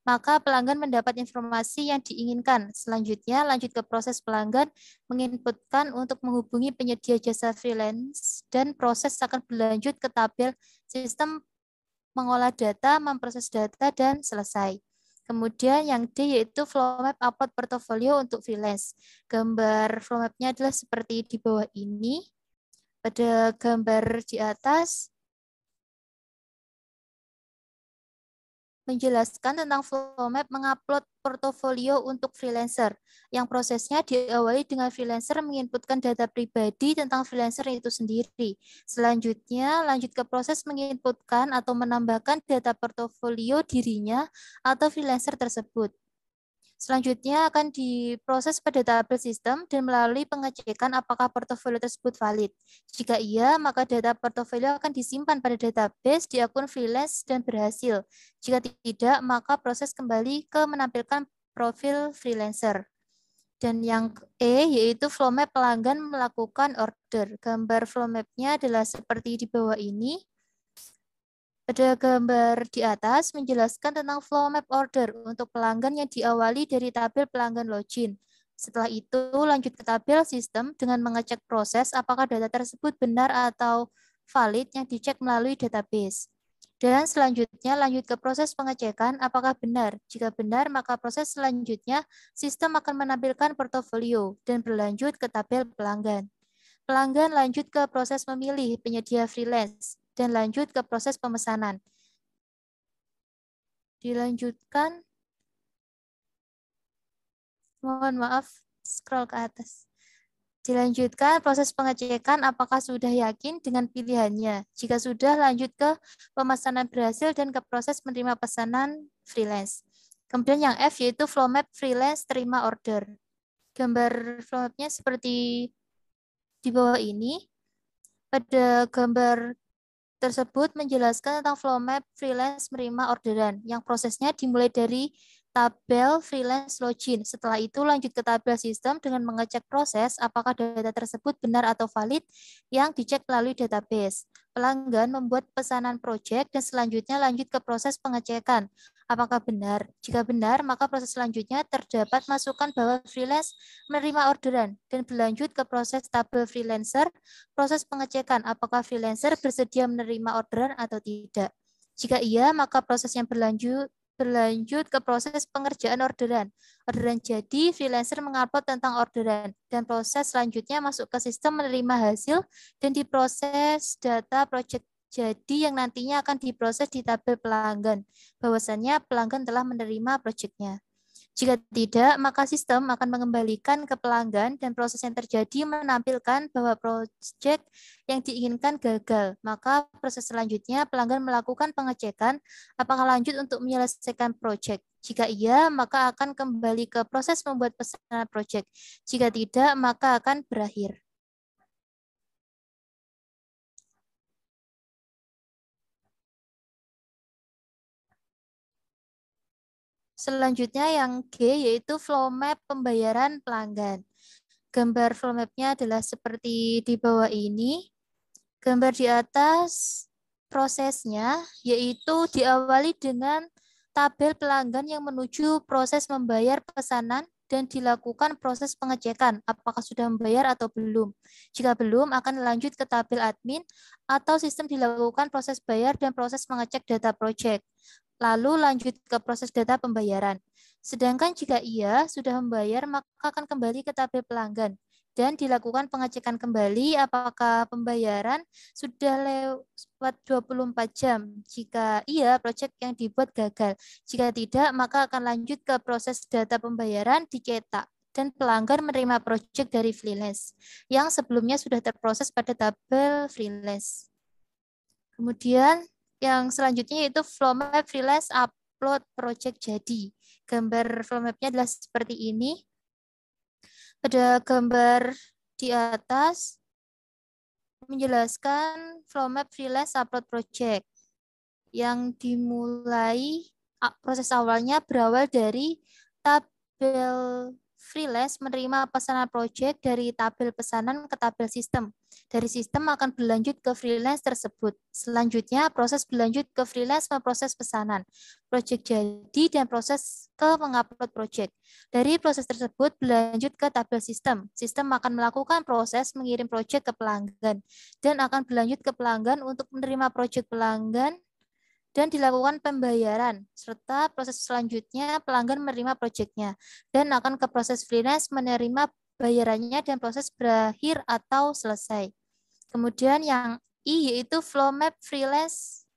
maka pelanggan mendapat informasi yang diinginkan. Selanjutnya, lanjut ke proses pelanggan menginputkan untuk menghubungi penyedia jasa freelance dan proses akan berlanjut ke tabel sistem mengolah data, memproses data, dan selesai. Kemudian yang D yaitu flow map upload portofolio untuk freelance. Gambar flow map-nya adalah seperti di bawah ini. Pada gambar di atas menjelaskan tentang flow map mengupload portofolio untuk freelancer, yang prosesnya diawali dengan freelancer menginputkan data pribadi tentang freelancer itu sendiri. Selanjutnya, lanjut ke proses menginputkan atau menambahkan data portofolio dirinya atau freelancer tersebut. Selanjutnya akan diproses pada tabel sistem dan melalui pengecekan apakah portofolio tersebut valid. Jika iya, maka data portofolio akan disimpan pada database di akun freelance dan berhasil. Jika tidak, maka proses kembali ke menampilkan profil freelancer. Dan yang E yaitu flow map pelanggan melakukan order. Gambar flow map-nya adalah seperti di bawah ini. Pada gambar di atas menjelaskan tentang flow map order untuk pelanggan yang diawali dari tabel pelanggan login. Setelah itu lanjut ke tabel sistem dengan mengecek proses apakah data tersebut benar atau valid yang dicek melalui database. Dan selanjutnya lanjut ke proses pengecekan apakah benar. Jika benar, maka proses selanjutnya sistem akan menampilkan portofolio dan berlanjut ke tabel pelanggan. Pelanggan lanjut ke proses memilih penyedia freelance dan lanjut ke proses pemesanan. Dilanjutkan, mohon maaf, scroll ke atas. Dilanjutkan proses pengecekan apakah sudah yakin dengan pilihannya. Jika sudah, lanjut ke pemesanan berhasil dan ke proses menerima pesanan freelance. Kemudian yang F yaitu flow map freelance terima order. Gambar flow map-nya seperti di bawah ini. Pada gambar tersebut menjelaskan tentang flow map freelance menerima orderan, yang prosesnya dimulai dari tabel freelance login. Setelah itu lanjut ke tabel sistem dengan mengecek proses apakah data tersebut benar atau valid yang dicek melalui database. Pelanggan membuat pesanan project dan selanjutnya lanjut ke proses pengecekan. Apakah benar? Jika benar, maka proses selanjutnya terdapat masukan bahwa freelance menerima orderan dan berlanjut ke proses tabel freelancer, proses pengecekan apakah freelancer bersedia menerima orderan atau tidak. Jika iya, maka proses yang berlanjut ke proses pengerjaan orderan. Orderan jadi, freelancer mengupload tentang orderan, dan proses selanjutnya masuk ke sistem menerima hasil dan diproses data project jadi yang nantinya akan diproses di tabel pelanggan. Bahwasannya pelanggan telah menerima proyeknya. Jika tidak, maka sistem akan mengembalikan ke pelanggan dan proses yang terjadi menampilkan bahwa proyek yang diinginkan gagal. Maka proses selanjutnya pelanggan melakukan pengecekan apakah lanjut untuk menyelesaikan proyek. Jika iya, maka akan kembali ke proses membuat pesanan proyek. Jika tidak, maka akan berakhir. Selanjutnya yang G yaitu flow map pembayaran pelanggan. Gambar flow map-nya adalah seperti di bawah ini. Gambar di atas prosesnya yaitu diawali dengan tabel pelanggan yang menuju proses membayar pesanan dan dilakukan proses pengecekan apakah sudah membayar atau belum. Jika belum, akan lanjut ke tabel admin atau sistem dilakukan proses bayar dan proses mengecek data project. Lalu lanjut ke proses data pembayaran. Sedangkan jika ia sudah membayar, maka akan kembali ke tabel pelanggan dan dilakukan pengecekan kembali apakah pembayaran sudah lewat 24 jam. Jika iya, proyek yang dibuat gagal. Jika tidak, maka akan lanjut ke proses data pembayaran dicetak dan pelanggan menerima proyek dari freelance yang sebelumnya sudah terproses pada tabel freelance. Kemudian yang selanjutnya yaitu flow map freelance upload project jadi. Gambar flow map-nya adalah seperti ini. Pada gambar di atas menjelaskan flow map freelance upload project yang dimulai proses awalnya berawal dari tabel freelance menerima pesanan project dari tabel pesanan ke tabel sistem. Dari sistem akan berlanjut ke freelance tersebut. Selanjutnya, proses berlanjut ke freelance memproses pesanan, project jadi, dan proses ke mengupload project. Dari proses tersebut berlanjut ke tabel sistem. Sistem akan melakukan proses mengirim project ke pelanggan dan akan berlanjut ke pelanggan untuk menerima project pelanggan dan dilakukan pembayaran, serta proses selanjutnya pelanggan menerima proyeknya, dan akan ke proses freelance menerima bayarannya dan proses berakhir atau selesai. Kemudian yang I yaitu flow map freelance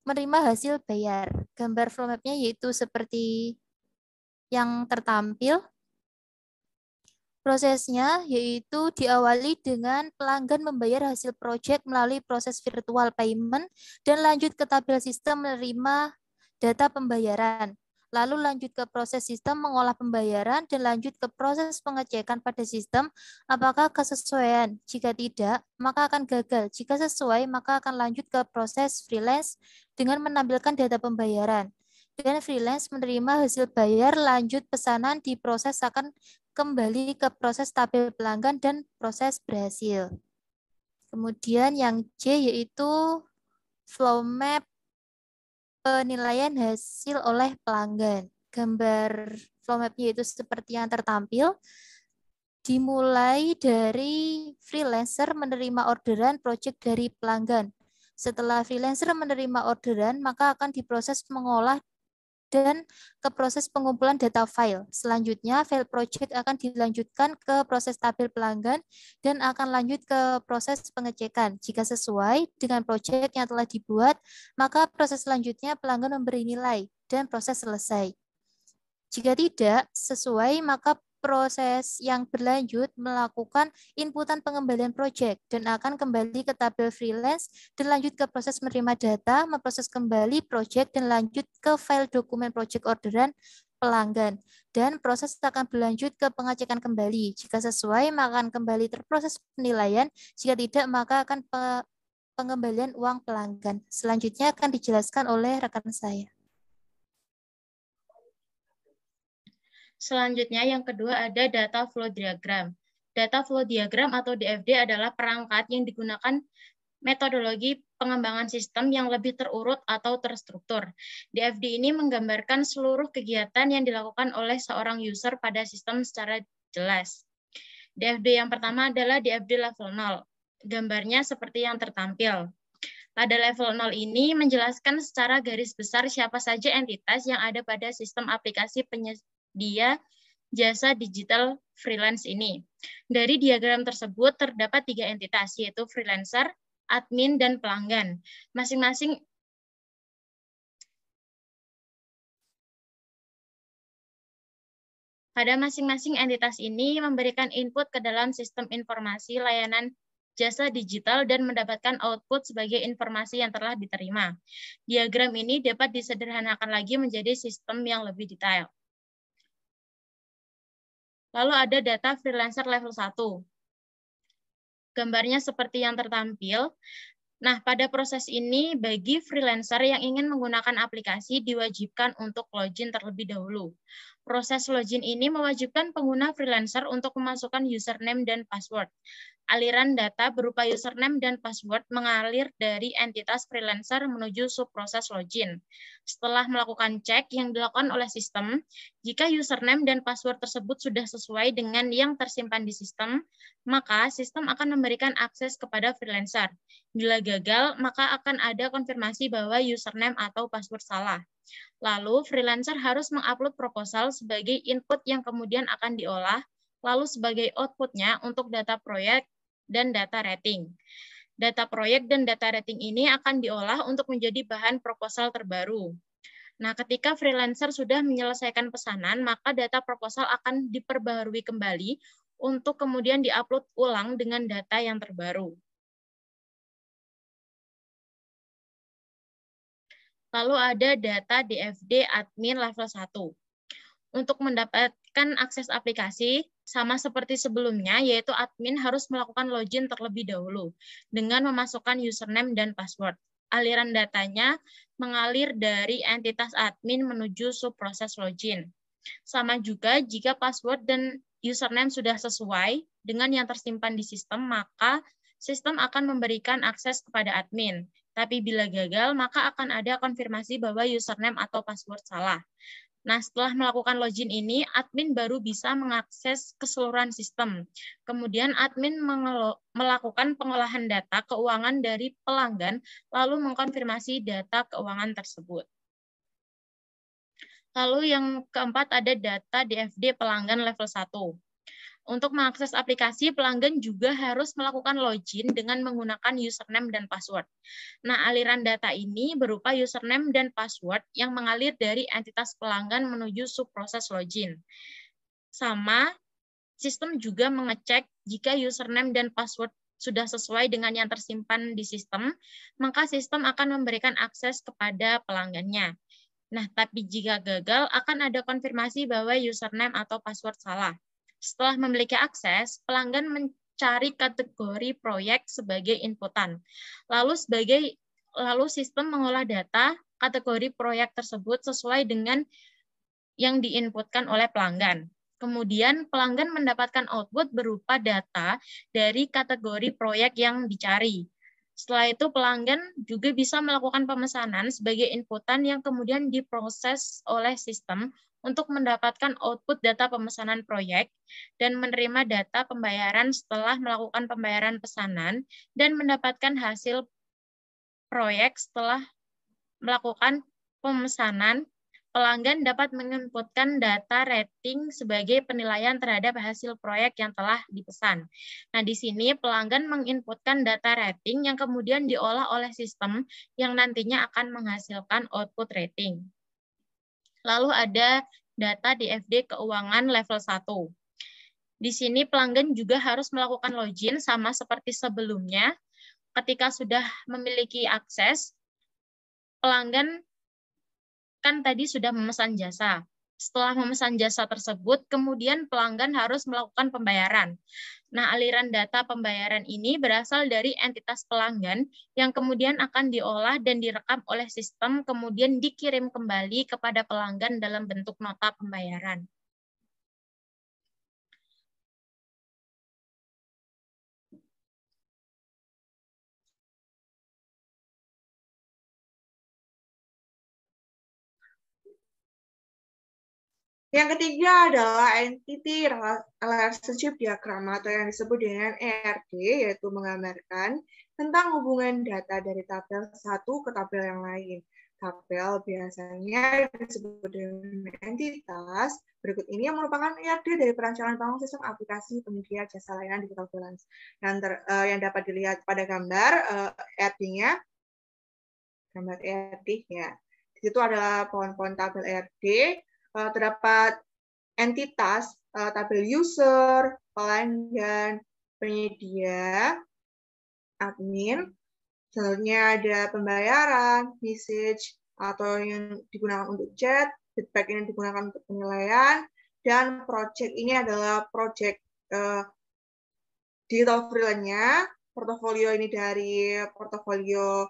menerima hasil bayar. Gambar flow mapnya yaitu seperti yang tertampil. Prosesnya yaitu diawali dengan pelanggan membayar hasil proyek melalui proses virtual payment dan lanjut ke tabel sistem menerima data pembayaran. Lalu lanjut ke proses sistem mengolah pembayaran dan lanjut ke proses pengecekan pada sistem apakah kesesuaian. Jika tidak, maka akan gagal. Jika sesuai, maka akan lanjut ke proses freelance dengan menampilkan data pembayaran. Dan freelance menerima hasil bayar lanjut pesanan diproses akan kembali ke proses tabel pelanggan dan proses berhasil. Kemudian yang J yaitu flow map penilaian hasil oleh pelanggan. Gambar flow mapnya itu seperti yang tertampil. Dimulai dari freelancer menerima orderan project dari pelanggan. Setelah freelancer menerima orderan, maka akan diproses mengolah dan ke proses pengumpulan data file. Selanjutnya, file project akan dilanjutkan ke proses tabel pelanggan dan akan lanjut ke proses pengecekan. Jika sesuai dengan project yang telah dibuat, maka proses selanjutnya pelanggan memberi nilai dan proses selesai. Jika tidak sesuai, maka proses yang berlanjut melakukan inputan pengembalian project dan akan kembali ke tabel freelance dan lanjut ke proses menerima data, memproses kembali project dan lanjut ke file dokumen project orderan pelanggan. Dan proses akan berlanjut ke pengecekan kembali. Jika sesuai, maka akan kembali terproses penilaian. Jika tidak, maka akan pengembalian uang pelanggan. Selanjutnya akan dijelaskan oleh rekan saya. Selanjutnya yang kedua ada data flow diagram. Data flow diagram atau DFD adalah perangkat yang digunakan metodologi pengembangan sistem yang lebih terurut atau terstruktur. DFD ini menggambarkan seluruh kegiatan yang dilakukan oleh seorang user pada sistem secara jelas. DFD yang pertama adalah DFD level 0. Gambarnya seperti yang tertampil. Pada level 0 ini menjelaskan secara garis besar siapa saja entitas yang ada pada sistem aplikasi penyedia jasa digital freelance ini. Dari diagram tersebut terdapat 3 entitas, yaitu freelancer, admin, dan pelanggan. Pada masing-masing entitas ini memberikan input ke dalam sistem informasi layanan jasa digital dan mendapatkan output sebagai informasi yang telah diterima. Diagram ini dapat disederhanakan lagi menjadi sistem yang lebih detail. Lalu ada data freelancer level 1. Gambarnya seperti yang tertampil. Nah, pada proses ini, bagi freelancer yang ingin menggunakan aplikasi diwajibkan untuk login terlebih dahulu. Proses login ini mewajibkan pengguna freelancer untuk memasukkan username dan password. Aliran data berupa username dan password mengalir dari entitas freelancer menuju subproses login. Setelah melakukan cek yang dilakukan oleh sistem, jika username dan password tersebut sudah sesuai dengan yang tersimpan di sistem, maka sistem akan memberikan akses kepada freelancer. Bila gagal, maka akan ada konfirmasi bahwa username atau password salah. Lalu, freelancer harus mengupload proposal sebagai input yang kemudian akan diolah, lalu sebagai outputnya untuk data proyek dan data rating. Data proyek dan data rating ini akan diolah untuk menjadi bahan proposal terbaru. Nah, ketika freelancer sudah menyelesaikan pesanan, maka data proposal akan diperbaharui kembali untuk kemudian diupload ulang dengan data yang terbaru. Lalu ada data DFD admin level 1. Untuk mendapatkan akses aplikasi, sama seperti sebelumnya, yaitu admin harus melakukan login terlebih dahulu dengan memasukkan username dan password. Aliran datanya mengalir dari entitas admin menuju subproses login. Sama juga jika password dan username sudah sesuai dengan yang tersimpan di sistem, maka sistem akan memberikan akses kepada admin. Tapi bila gagal, maka akan ada konfirmasi bahwa username atau password salah. Nah, setelah melakukan login ini, admin baru bisa mengakses keseluruhan sistem. Kemudian admin melakukan pengolahan data keuangan dari pelanggan, lalu mengkonfirmasi data keuangan tersebut. Lalu yang keempat ada data DFD pelanggan level 1. Untuk mengakses aplikasi, pelanggan juga harus melakukan login dengan menggunakan username dan password. Nah, aliran data ini berupa username dan password yang mengalir dari entitas pelanggan menuju subproses login. Sama, sistem juga mengecek jika username dan password sudah sesuai dengan yang tersimpan di sistem, maka sistem akan memberikan akses kepada pelanggannya. Nah, tapi jika gagal, akan ada konfirmasi bahwa username atau password salah. Setelah memiliki akses, pelanggan mencari kategori proyek sebagai inputan. Lalu sistem mengolah data kategori proyek tersebut sesuai dengan yang diinputkan oleh pelanggan. Kemudian pelanggan mendapatkan output berupa data dari kategori proyek yang dicari. Setelah itu pelanggan juga bisa melakukan pemesanan sebagai inputan yang kemudian diproses oleh sistem untuk mendapatkan output data pemesanan proyek dan menerima data pembayaran setelah melakukan pembayaran pesanan dan mendapatkan hasil proyek setelah melakukan pemesanan. Pelanggan dapat menginputkan data rating sebagai penilaian terhadap hasil proyek yang telah dipesan. Nah, di sini pelanggan menginputkan data rating yang kemudian diolah oleh sistem yang nantinya akan menghasilkan output rating. Lalu ada data DFD keuangan level 1. Di sini pelanggan juga harus melakukan login sama seperti sebelumnya. Ketika sudah memiliki akses, pelanggan kan tadi sudah memesan jasa. Setelah memesan jasa tersebut, kemudian pelanggan harus melakukan pembayaran. Nah, aliran data pembayaran ini berasal dari entitas pelanggan yang kemudian akan diolah dan direkam oleh sistem, kemudian dikirim kembali kepada pelanggan dalam bentuk nota pembayaran. Yang ketiga adalah Entity Relationship Diagram atau yang disebut dengan ERD, yaitu menggambarkan tentang hubungan data dari tabel satu ke tabel yang lain. Tabel biasanya disebut dengan entitas. Berikut ini yang merupakan ERD dari perancangan bangun sistem aplikasi penyedia jasa layanan digital freelance. Yang dapat dilihat pada gambar ERD-nya, gambar ERD ya. Di situ adalah pohon-pohon tabel ERD. Terdapat entitas, tabel user, pelanggan, penyedia, admin. Selanjutnya ada pembayaran, message, atau yang digunakan untuk chat, feedback ini digunakan untuk penilaian, dan project ini adalah project digital freelance-nya. Portofolio ini dari portofolio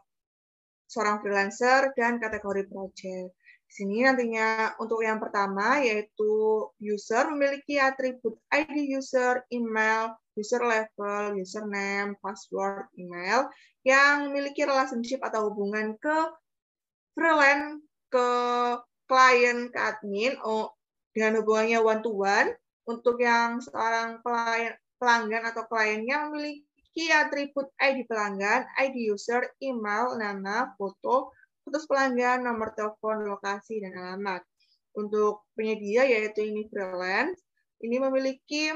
seorang freelancer, dan kategori project. Di sini nantinya untuk yang pertama yaitu user memiliki atribut ID user, email, user level, username, password, email yang memiliki relationship atau hubungan ke freelance, ke klien, ke admin dengan hubungannya one to one. Untuk yang seorang pelanggan atau kliennya memiliki atribut ID pelanggan, ID user, email, nama, foto, status pelanggan, nomor telepon, lokasi, dan alamat. Untuk penyedia, yaitu ini freelance, ini memiliki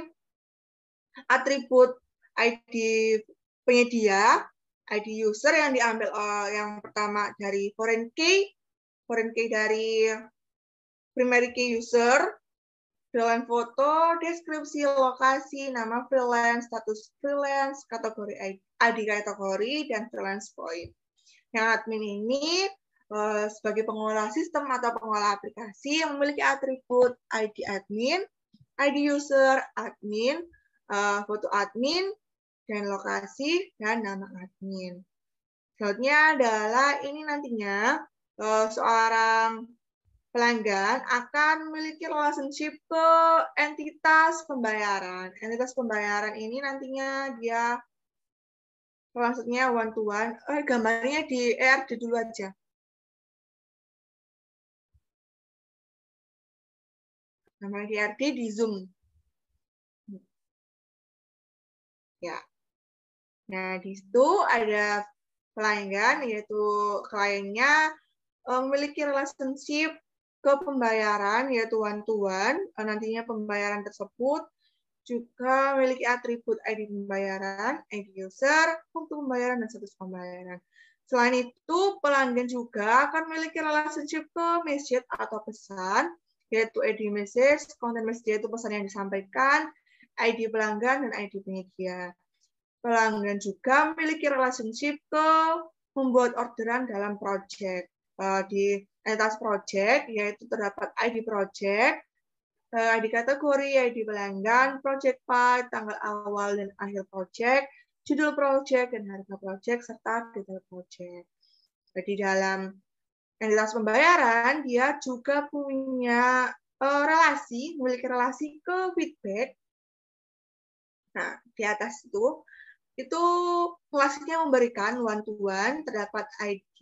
atribut ID penyedia, ID user yang diambil yang pertama dari foreign key dari primary key user, freelance foto, deskripsi lokasi, nama freelance, status freelance, kategori ID kategori, dan freelance point. Yang admin ini sebagai pengolah sistem atau pengolah aplikasi yang memiliki atribut ID admin, ID user, admin, foto admin, dan lokasi, dan nama admin. Selanjutnya adalah ini nantinya seorang pelanggan akan memiliki relationship ke entitas pembayaran. Entitas pembayaran ini nantinya dia maksudnya one to one. Gambarnya di ERD dulu aja. Gambar di ERD di Zoom. Ya. Nah, di situ ada pelanggan, yaitu kliennya memiliki relationship ke pembayaran, yaitu one-to-one. Nantinya pembayaran tersebut juga memiliki atribut ID pembayaran, ID user, waktu pembayaran, dan status pembayaran. Selain itu, pelanggan juga akan memiliki relationship ke message atau pesan, yaitu ID message, konten message yaitu pesan yang disampaikan, ID pelanggan, dan ID penyedia. Pelanggan juga memiliki relationship ke membuat orderan dalam project. Di entitas project, yaitu terdapat ID project, ID kategori, ID pelanggan, project file, tanggal awal dan akhir project, judul project, dan harga project, serta detail project. Jadi dalam entitas pembayaran, dia juga punya memiliki relasi ke feedback. Nah, di atas itu kelasnya memberikan one-to-one, terdapat ID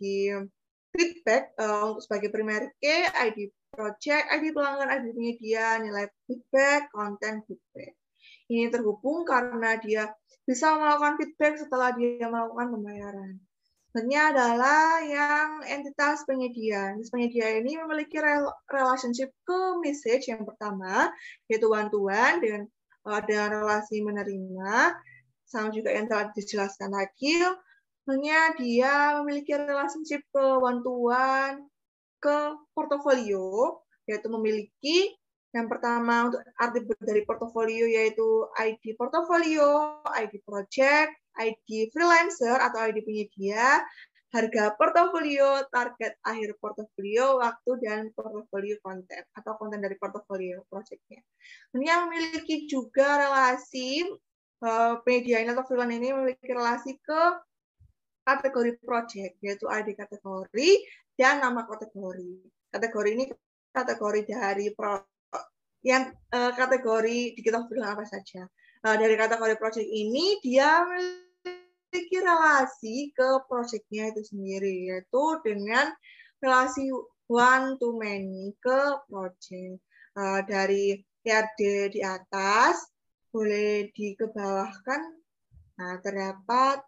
feedback untuk sebagai primary key, ID project, ID pelanggan, ID penyedia, nilai feedback, konten feedback. Ini terhubung karena dia bisa melakukan feedback setelah dia melakukan pembayaran. Selanjutnya adalah yang entitas penyedia. Entitas penyedia ini memiliki relationship ke message yang pertama, yaitu one-to-one dengan relasi menerima. Sama juga yang telah dijelaskan tadi, sebenarnya dia memiliki relationship ke one-to-one ke portofolio, yaitu memiliki yang pertama untuk arti dari portofolio yaitu ID portofolio, ID project, ID freelancer atau ID penyedia, harga portofolio, target akhir portofolio, waktu, dan portofolio konten atau konten dari portofolio projectnya. Sebenarnya memiliki juga relasi media ini atau freelance ini memiliki relasi ke kategori project, yaitu ID kategori dan nama kategori. Kategori ini kategori dari kategori diketahui dengan apa saja. Dari kategori project ini dia memiliki relasi ke projectnya itu sendiri, yaitu dengan relasi one to many ke project. Dari ERD di atas boleh dikebawahkan. Nah, terdapat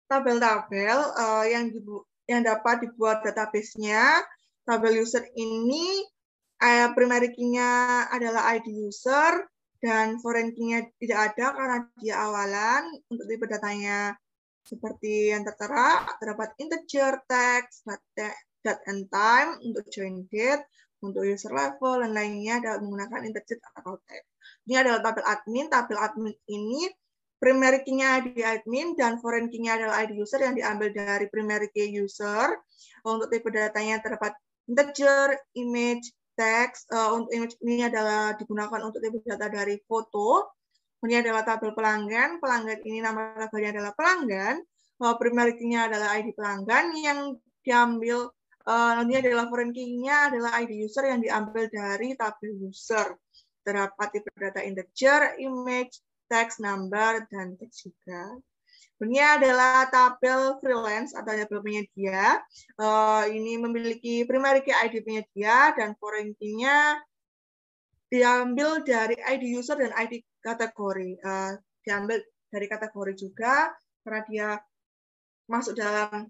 tabel-tabel yang dapat dibuat database-nya. Tabel user ini primary key-nya adalah ID user dan foreign key-nya tidak ada karena dia awalan. Untuk tipe datanya seperti yang tertera, terdapat integer, text, date and time untuk join date, untuk user level dan lainnya dapat menggunakan integer atau text. Ini adalah tabel admin. Tabel admin ini primary key-nya ID admin dan foreign key-nya adalah ID user yang diambil dari primary key user. Untuk tipe datanya terdapat integer, image, text. Untuk image ini adalah digunakan untuk tipe data dari foto. Ini adalah tabel pelanggan. Pelanggan ini nama tabelnya adalah pelanggan. Primary key-nya adalah ID pelanggan yang diambil. Ini adalah foreign key-nya adalah ID user yang diambil dari tabel user. Terdapat tipe data integer, image, text, number, dan teks juga. Ini adalah tabel freelance atau tabel penyedia. Ini memiliki primary key ID penyedia dan foreign key-nya diambil dari ID user dan ID kategori. Diambil dari kategori juga karena dia masuk dalam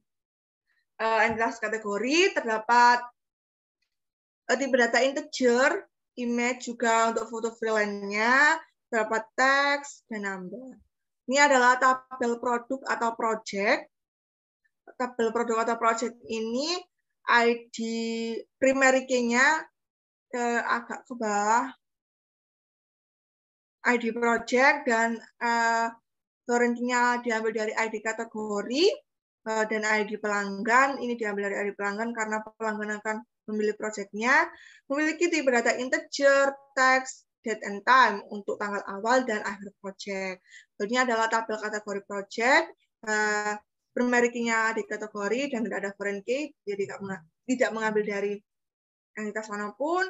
entitas kategori. Terdapat tipe data integer, image juga untuk foto freelance-nya, terdapat teks dan number. Ini adalah tabel produk atau project. Tabel produk atau project ini ID primary key-nya agak ke bawah. ID project dan foreign key-nya diambil dari ID kategori dan ID pelanggan. Ini diambil dari ID pelanggan karena pelanggan akan memilih project-nya. Memiliki tipe data integer, text, date and time untuk tanggal awal dan akhir project. Ini adalah tabel kategori project. Primary-nya di kategori dan tidak ada foreign key, jadi tidak mengambil dari entitas manapun.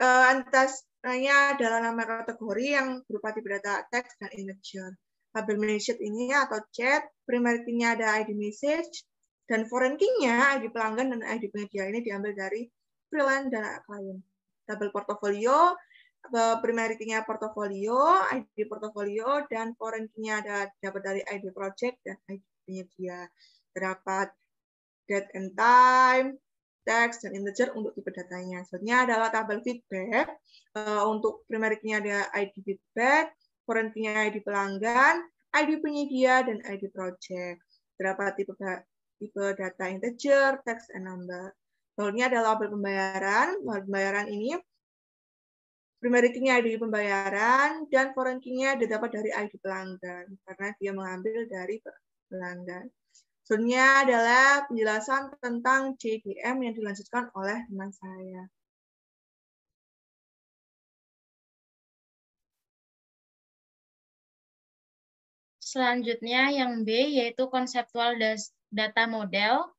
Entitasnya adalah nama kategori yang berupa tipe data teks dan integer. Label message ini atau chat, primary key-nya ada ID message, dan foreign key-nya ID pelanggan dan ID penyedia ini diambil dari freelance dan klien. Label portofolio, primary key-nya portofolio, ID portofolio, dan foreign key-nya dapat dari ID project dan ID penyedia. Terdapat date and time, teks, dan integer untuk tipe datanya. Selanjutnya adalah tabel feedback. Untuk primary key-nya ada ID feedback, foreign key-nya ID pelanggan, ID penyedia, dan ID project. Terdapat tipe data integer, teks, and number. Selanjutnya adalah label pembayaran. Label pembayaran ini primary key-nya ID pembayaran, dan foreign key-nya didapat dari ID pelanggan, karena dia mengambil dari pelanggan. Selanjutnya adalah penjelasan tentang JDM yang dilanjutkan oleh teman saya. Selanjutnya yang B yaitu konseptual data model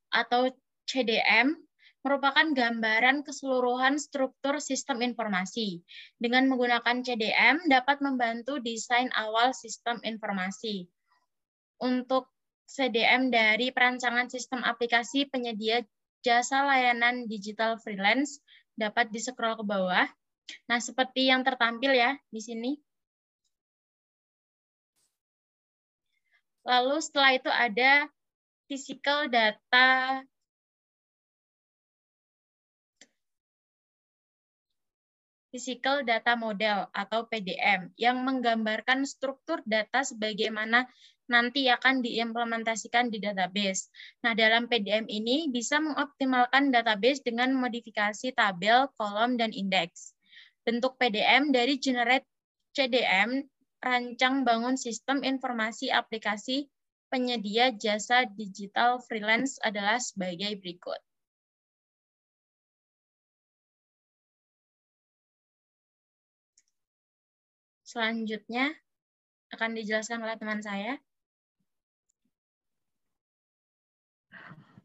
atau CDM merupakan gambaran keseluruhan struktur sistem informasi. Dengan menggunakan CDM dapat membantu desain awal sistem informasi. Untuk CDM dari perancangan sistem aplikasi penyedia jasa layanan digital freelance dapat di-scroll ke bawah. Nah, seperti yang tertampil ya di sini. Lalu setelah itu ada physical data model atau PDM yang menggambarkan struktur data sebagaimana nanti akan diimplementasikan di database. Nah, dalam PDM ini bisa mengoptimalkan database dengan modifikasi tabel, kolom, dan indeks. Bentuk PDM dari generate CDM, rancang bangun sistem informasi aplikasi penyedia jasa digital freelance adalah sebagai berikut. Selanjutnya akan dijelaskan oleh teman saya.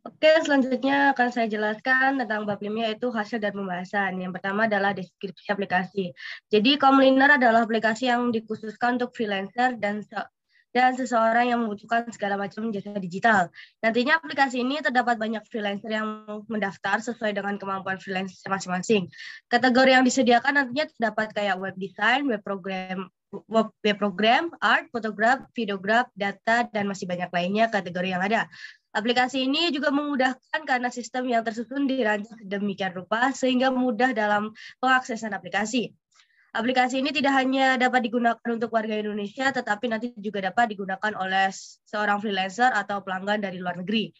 Oke, selanjutnya akan saya jelaskan tentang bab 5 yaitu hasil dan pembahasan. Yang pertama adalah deskripsi aplikasi. Jadi, Comliner adalah aplikasi yang dikhususkan untuk freelancer dan seseorang yang membutuhkan segala macam jasa digital. Nantinya aplikasi ini terdapat banyak freelancer yang mendaftar sesuai dengan kemampuan freelancer masing-masing. Kategori yang disediakan nantinya terdapat kayak web design, web program, art, fotograf, videograf, data, dan masih banyak lainnya kategori yang ada. Aplikasi ini juga memudahkan karena sistem yang tersusun dirancang sedemikian rupa sehingga mudah dalam pengaksesan aplikasi. Aplikasi ini tidak hanya dapat digunakan untuk warga Indonesia, tetapi nanti juga dapat digunakan oleh seorang freelancer atau pelanggan dari luar negeri.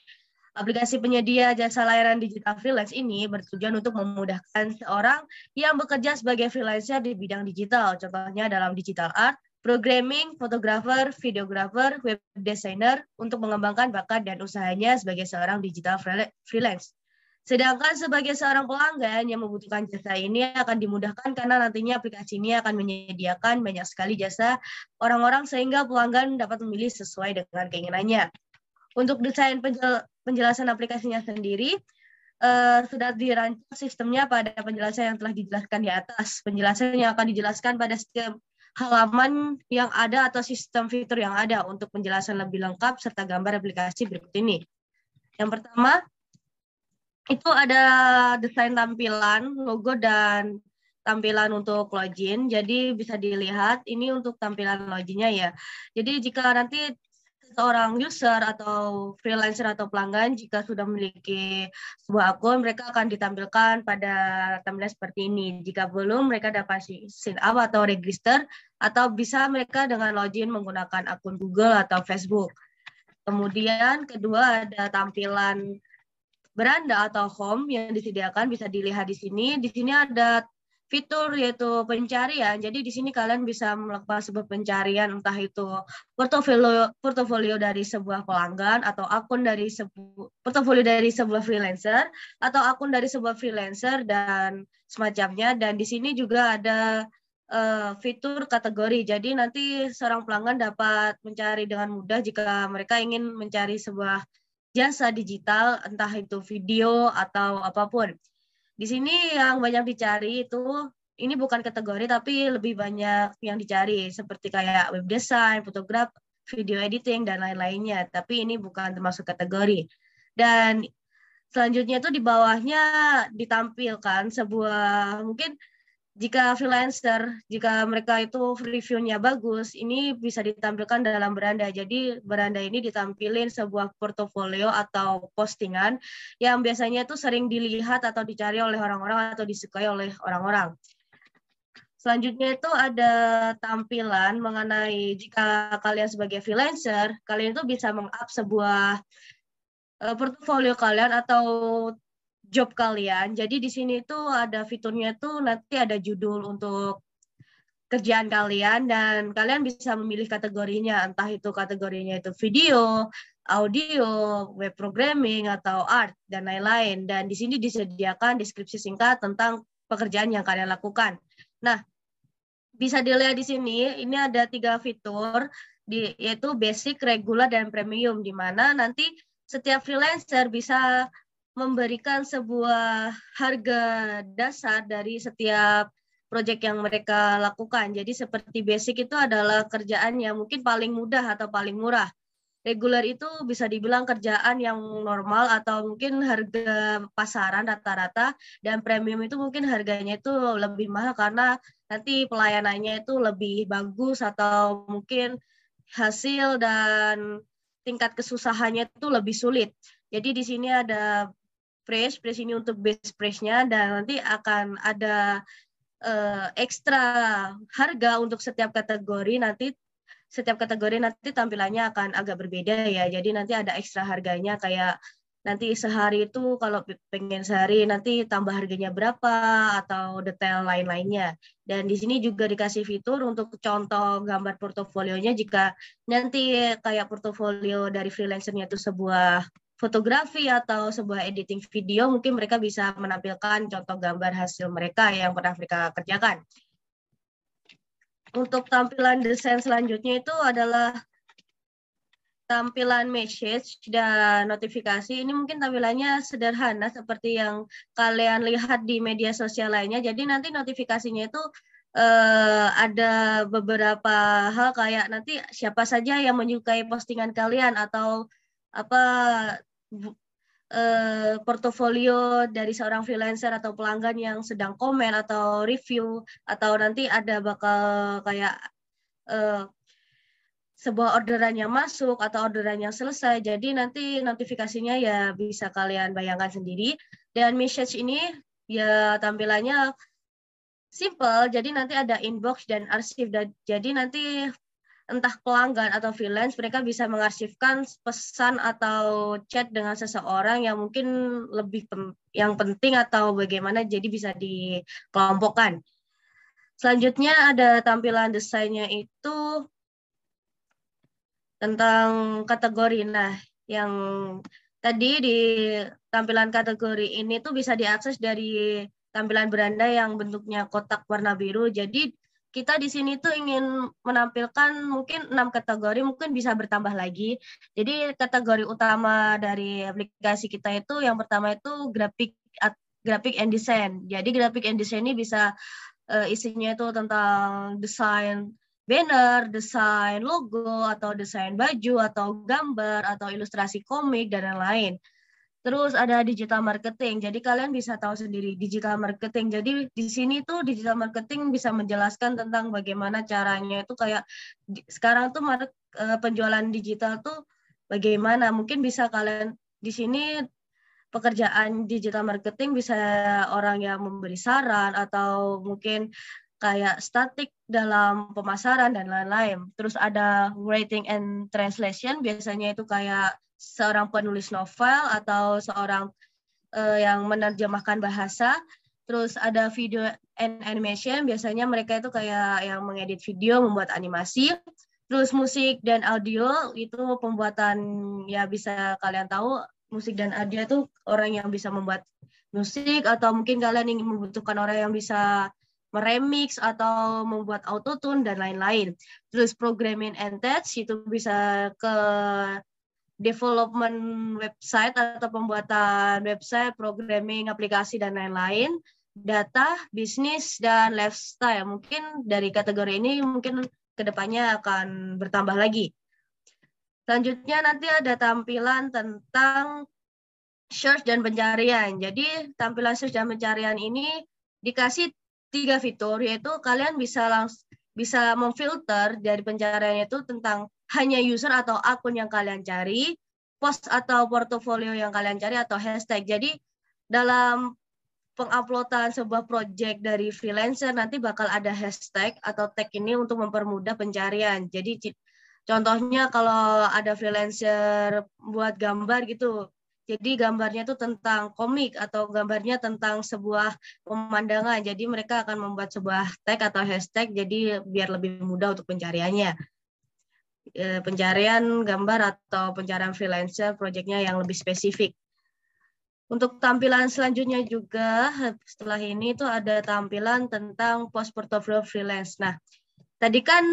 Aplikasi penyedia jasa layanan digital freelance ini bertujuan untuk memudahkan seorang yang bekerja sebagai freelancer di bidang digital, contohnya dalam digital art, programming, fotografer, videografer, web designer untuk mengembangkan bakat dan usahanya sebagai seorang digital freelance. Sedangkan sebagai seorang pelanggan yang membutuhkan jasa ini akan dimudahkan karena nantinya aplikasi ini akan menyediakan banyak sekali jasa orang-orang sehingga pelanggan dapat memilih sesuai dengan keinginannya. Untuk desain penjelasan aplikasinya sendiri, sudah dirancang sistemnya pada penjelasan yang telah dijelaskan di atas. Penjelasan yang akan dijelaskan pada setiap halaman yang ada atau sistem fitur yang ada untuk penjelasan lebih lengkap serta gambar aplikasi berikut ini. Yang pertama, itu ada desain tampilan, logo, dan tampilan untuk login. Jadi bisa dilihat ini untuk tampilan loginnya ya. Jadi jika nanti seorang user atau freelancer atau pelanggan jika sudah memiliki sebuah akun, mereka akan ditampilkan pada tampilan seperti ini. Jika belum, mereka dapat sign up atau register, atau bisa mereka dengan login menggunakan akun Google atau Facebook. Kemudian kedua ada tampilan beranda atau home yang disediakan, bisa dilihat di sini. Di sini ada fitur yaitu pencarian. Jadi di sini kalian bisa melakukan sebuah pencarian, entah itu portofolio dari sebuah pelanggan atau akun dari portofolio dari sebuah freelancer atau akun dari sebuah freelancer dan semacamnya. Dan di sini juga ada fitur kategori. Jadi nanti seorang pelanggan dapat mencari dengan mudah jika mereka ingin mencari sebuah jasa digital, entah itu video atau apapun. Di sini yang banyak dicari itu, ini bukan kategori tapi lebih banyak yang dicari seperti kayak web design, fotografi, video editing, dan lain-lainnya. Tapi ini bukan termasuk kategori. Dan selanjutnya itu di bawahnya ditampilkan sebuah, mungkin jika freelancer, jika mereka itu reviewnya bagus, ini bisa ditampilkan dalam beranda. Jadi beranda ini ditampilin sebuah portofolio atau postingan yang biasanya itu sering dilihat atau dicari oleh orang-orang atau disukai oleh orang-orang. Selanjutnya itu ada tampilan mengenai jika kalian sebagai freelancer, kalian itu bisa meng-up sebuah portofolio kalian atau job kalian. Jadi di sini tuh ada fiturnya tuh nanti ada judul untuk kerjaan kalian dan kalian bisa memilih kategorinya, entah itu kategorinya itu video, audio, web programming atau art dan lain-lain. Dan di sini disediakan deskripsi singkat tentang pekerjaan yang kalian lakukan. Nah, bisa dilihat di sini, ini ada 3 fitur, yaitu basic, regular, dan premium, di mana nanti setiap freelancer bisa memberikan sebuah harga dasar dari setiap proyek yang mereka lakukan. Jadi seperti basic itu adalah kerjaan yang mungkin paling mudah atau paling murah. Regular itu bisa dibilang kerjaan yang normal atau mungkin harga pasaran rata-rata, dan premium itu mungkin harganya itu lebih mahal karena nanti pelayanannya itu lebih bagus atau mungkin hasil dan tingkat kesusahannya itu lebih sulit. Jadi di sini ada price ini untuk base price-nya, dan nanti akan ada ekstra harga untuk setiap kategori. Nanti setiap kategori nanti tampilannya akan agak berbeda ya. Jadi nanti ada ekstra harganya, kayak nanti sehari itu kalau pengen sehari nanti tambah harganya berapa atau detail lain-lainnya. Dan di sini juga dikasih fitur untuk contoh gambar portofolionya jika nanti kayak portofolio dari freelancernya itu sebuah fotografi atau sebuah editing video, mungkin mereka bisa menampilkan contoh gambar hasil mereka yang pernah mereka kerjakan. Untuk tampilan desain selanjutnya itu adalah tampilan message dan notifikasi. Ini mungkin tampilannya sederhana seperti yang kalian lihat di media sosial lainnya. Jadi nanti notifikasinya itu ada beberapa hal kayak nanti siapa saja yang menyukai postingan kalian atau portofolio dari seorang freelancer atau pelanggan yang sedang komen atau review, atau nanti ada bakal kayak sebuah orderan yang masuk atau orderan yang selesai. Jadi nanti notifikasinya ya bisa kalian bayangkan sendiri. Dan message ini ya tampilannya simple, jadi nanti ada inbox dan arsip. Jadi nanti entah pelanggan atau freelance, mereka bisa mengarsipkan pesan atau chat dengan seseorang yang mungkin lebih yang penting atau bagaimana, jadi bisa dikelompokkan. Selanjutnya ada tampilan desainnya itu tentang kategori. Nah, yang tadi di tampilan kategori ini tuh bisa diakses dari tampilan beranda yang bentuknya kotak warna biru. Jadi kita di sini tuh ingin menampilkan mungkin 6 kategori, mungkin bisa bertambah lagi. Jadi kategori utama dari aplikasi kita itu yang pertama itu graphic and design. Jadi graphic and design ini bisa isinya itu tentang desain banner, desain logo, atau desain baju, atau gambar, atau ilustrasi komik, dan lain-lain. Terus ada digital marketing. Jadi kalian bisa tahu sendiri digital marketing. Jadi di sini tuh digital marketing bisa menjelaskan tentang bagaimana caranya itu kayak sekarang tuh penjualan digital tuh bagaimana. Mungkin bisa kalian di sini pekerjaan digital marketing bisa orang yang memberi saran atau mungkin kayak statik dalam pemasaran dan lain-lain. Terus ada writing and translation, biasanya itu kayak seorang penulis novel atau seorang yang menerjemahkan bahasa. Terus ada video and animation, biasanya mereka itu kayak yang mengedit video, membuat animasi. Terus musik dan audio, itu pembuatan, ya bisa kalian tahu, musik dan audio itu orang yang bisa membuat musik, atau mungkin kalian ingin membutuhkan orang yang bisa meremix atau membuat autotune dan lain-lain. Terus programming and test itu bisa ke development website atau pembuatan website, programming, aplikasi dan lain-lain, data, bisnis dan lifestyle. Mungkin dari kategori ini mungkin kedepannya akan bertambah lagi. Selanjutnya nanti ada tampilan tentang search dan pencarian. Jadi tampilan search dan pencarian ini dikasih 3 fitur, yaitu kalian bisa memfilter dari pencarian itu tentang hanya user atau akun yang kalian cari, post atau portofolio yang kalian cari, atau hashtag. Jadi dalam penguploadan sebuah project dari freelancer nanti bakal ada hashtag atau tag ini untuk mempermudah pencarian. Jadi contohnya kalau ada freelancer buat gambar gitu, jadi gambarnya itu tentang komik atau gambarnya tentang sebuah pemandangan. Jadi mereka akan membuat sebuah tag atau hashtag jadi biar lebih mudah untuk pencariannya. Pencarian gambar atau pencarian freelancer projectnya yang lebih spesifik. Untuk tampilan selanjutnya juga setelah ini itu ada tampilan tentang post portfolio freelance. Nah, tadi kan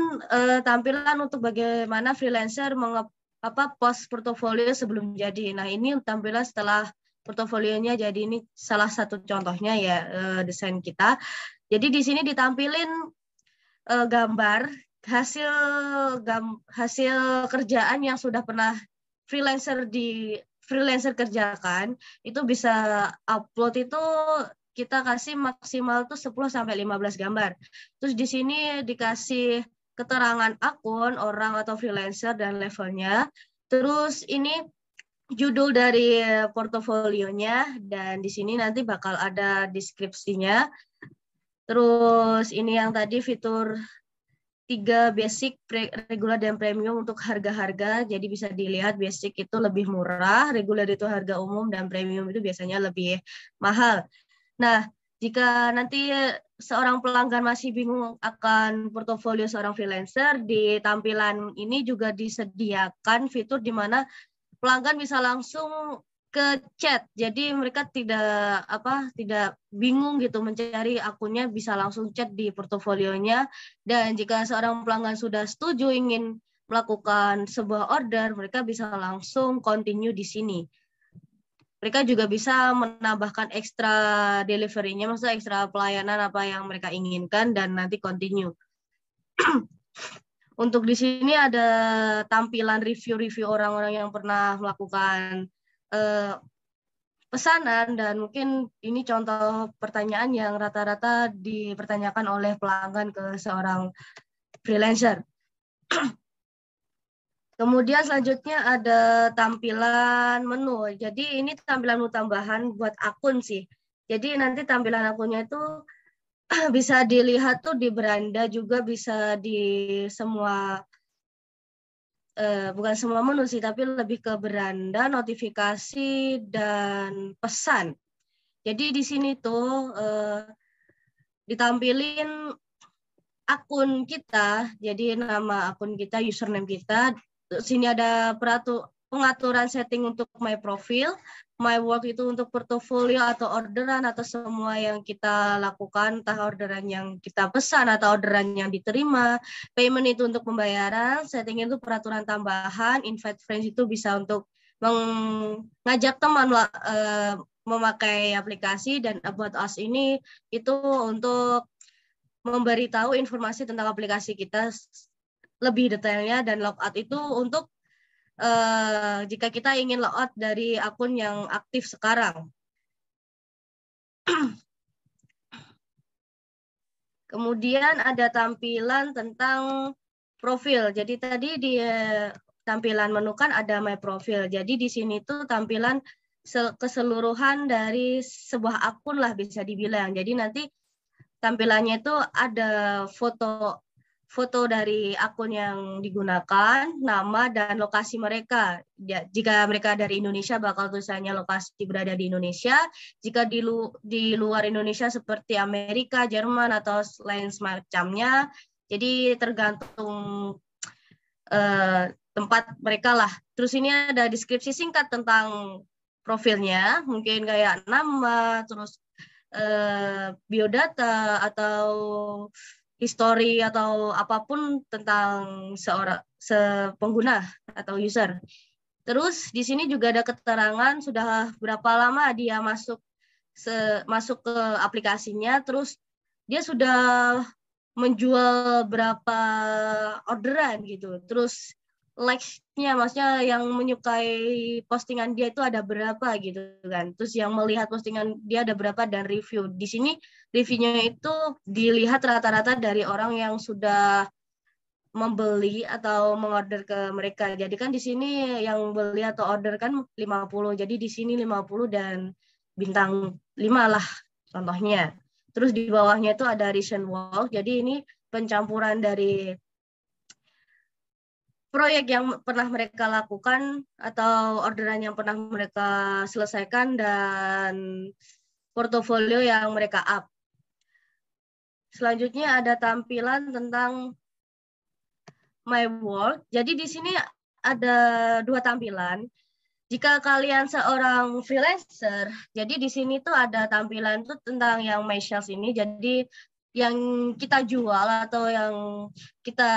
tampilan untuk bagaimana freelancer post portofolio sebelum jadi. Nah, ini tampilan setelah portofolionya jadi, ini salah satu contohnya ya desain kita. Jadi di sini ditampilin gambar hasil kerjaan yang sudah pernah freelancer kerjakan, itu bisa upload itu kita kasih maksimal tuh 10-15 gambar. Terus di sini dikasih keterangan akun, orang atau freelancer dan levelnya. Terus ini judul dari portofolionya, dan di sini nanti bakal ada deskripsinya. Terus ini yang tadi fitur 3 basic, regular dan premium untuk harga-harga. Jadi bisa dilihat basic itu lebih murah, regular itu harga umum, dan premium itu biasanya lebih mahal. Nah, jika nanti seorang pelanggan masih bingung akan portofolio seorang freelancer, di tampilan ini juga disediakan fitur di mana pelanggan bisa langsung ke chat. Jadi mereka tidak bingung gitu mencari akunnya, bisa langsung chat di portofolionya. Dan jika seorang pelanggan sudah setuju ingin melakukan sebuah order, mereka bisa langsung continue di sini. Mereka juga bisa menambahkan ekstra delivery-nya, maksudnya ekstra pelayanan apa yang mereka inginkan, dan nanti continue. Untuk di sini ada tampilan review-review orang-orang yang pernah melakukan pesanan, dan mungkin ini contoh pertanyaan yang rata-rata dipertanyakan oleh pelanggan ke seorang freelancer. Kemudian selanjutnya ada tampilan menu. Jadi ini tampilan menu tambahan buat akun sih. Jadi nanti tampilan akunnya itu bisa dilihat tuh di beranda, juga bisa di semua bukan semua menu sih, tapi lebih ke beranda, notifikasi, dan pesan. Jadi di sini tuh ditampilin akun kita, jadi nama akun kita, username kita. Sini ada pengaturan setting untuk my profile, my work itu untuk portofolio atau orderan atau semua yang kita lakukan, entah orderan yang kita pesan atau orderan yang diterima. Payment itu untuk pembayaran, setting itu peraturan tambahan, invite friends itu bisa untuk mengajak teman memakai aplikasi, dan about us ini itu untuk memberitahu informasi tentang aplikasi kita lebih detailnya, dan logout itu untuk jika kita ingin logout dari akun yang aktif sekarang. Kemudian ada tampilan tentang profil. Jadi tadi di tampilan menu kan ada my profile. Jadi di sini tuh tampilan keseluruhan dari sebuah akun lah bisa dibilang. Jadi nanti tampilannya itu ada foto dari akun yang digunakan, nama dan lokasi mereka. Jika mereka dari Indonesia bakal tulisannya lokasi berada di Indonesia. Jika di luar Indonesia seperti Amerika, Jerman atau lain semacamnya, jadi tergantung tempat mereka lah. Terus ini ada deskripsi singkat tentang profilnya, mungkin kayak nama, terus biodata atau history atau apapun tentang pengguna atau user. Terus di sini juga ada keterangan sudah berapa lama dia masuk ke aplikasinya, terus dia sudah menjual berapa orderan gitu. Terus likes-nya, maksudnya yang menyukai postingan dia itu ada berapa gitu kan. Terus yang melihat postingan dia ada berapa dan review. Di sini reviewnya itu dilihat rata-rata dari orang yang sudah membeli atau mengorder ke mereka. Jadi kan di sini yang beli atau order kan 50. Jadi di sini 50 dan bintang 5 lah contohnya. Terus di bawahnya itu ada recent work. Jadi ini pencampuran dari proyek yang pernah mereka lakukan atau orderan yang pernah mereka selesaikan dan portofolio yang mereka up. Selanjutnya ada tampilan tentang My World. Jadi di sini ada 2 tampilan. Jika kalian seorang freelancer, jadi di sini tuh ada tampilan tuh tentang yang My Shelves ini. Jadi yang kita jual atau yang kita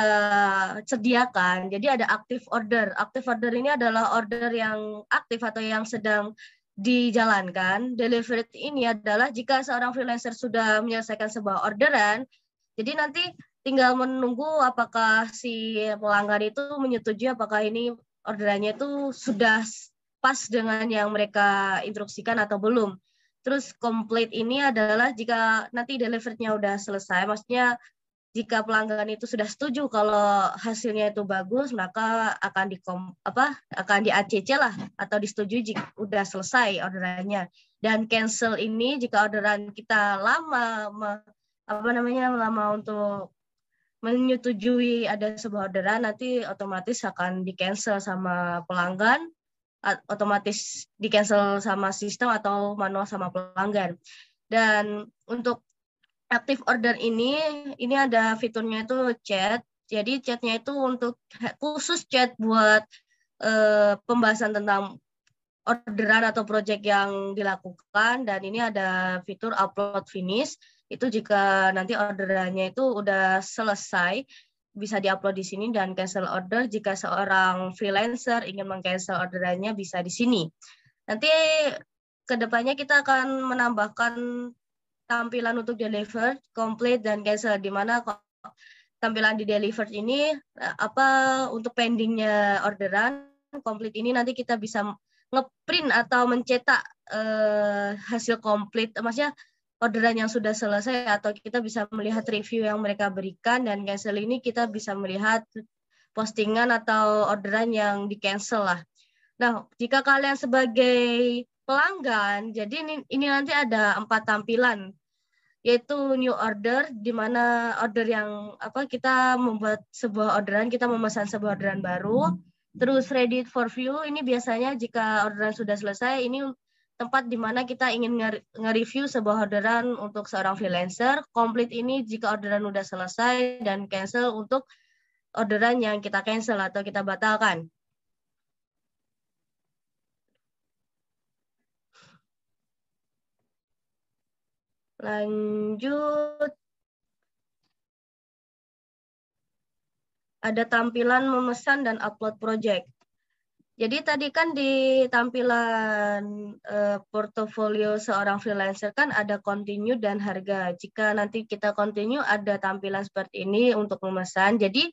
sediakan. Jadi ada active order. Active order ini adalah order yang aktif atau yang sedang dijalankan. Delivered ini adalah jika seorang freelancer sudah menyelesaikan sebuah orderan, jadi nanti tinggal menunggu apakah si pelanggan itu menyetujui apakah ini orderannya itu sudah pas dengan yang mereka instruksikan atau belum. Terus complete ini adalah jika nanti delivered-nya udah selesai, maksudnya jika pelanggan itu sudah setuju kalau hasilnya itu bagus, maka akan di ACC lah atau disetujui jika udah selesai orderannya. Dan cancel ini jika orderan kita lama untuk menyetujui ada sebuah orderan, nanti otomatis akan di-cancel sama pelanggan, otomatis di-cancel sama sistem atau manual sama pelanggan. Dan untuk active order ini ada fiturnya itu chat. Jadi chatnya itu untuk khusus chat buat pembahasan tentang orderan atau project yang dilakukan. Dan ini ada fitur upload finish. Itu jika nanti orderannya itu udah selesai, bisa diupload di sini, dan cancel order jika seorang freelancer ingin meng-cancel orderannya bisa di sini. Nanti kedepannya kita akan menambahkan tampilan untuk delivered, complete, dan cancel, di mana tampilan di delivered ini untuk pendingnya orderan, complete ini nanti kita bisa ngeprint atau mencetak hasil complete, maksudnya orderan yang sudah selesai, atau kita bisa melihat review yang mereka berikan, dan cancel ini kita bisa melihat postingan atau orderan yang di-cancel lah. Nah, jika kalian sebagai pelanggan, jadi ini nanti ada 4 tampilan, yaitu new order, di mana order yang kita membuat sebuah orderan, kita memesan sebuah orderan baru. Terus ready for view, ini biasanya jika orderan sudah selesai, ini tempat di mana kita ingin nge-review sebuah orderan untuk seorang freelancer. Complete ini jika orderan sudah selesai, dan cancel untuk orderan yang kita cancel atau kita batalkan. Lanjut. Ada tampilan memesan dan upload project. Jadi tadi kan di tampilan portofolio seorang freelancer kan ada continue dan harga. Jika nanti kita continue, ada tampilan seperti ini untuk memesan. Jadi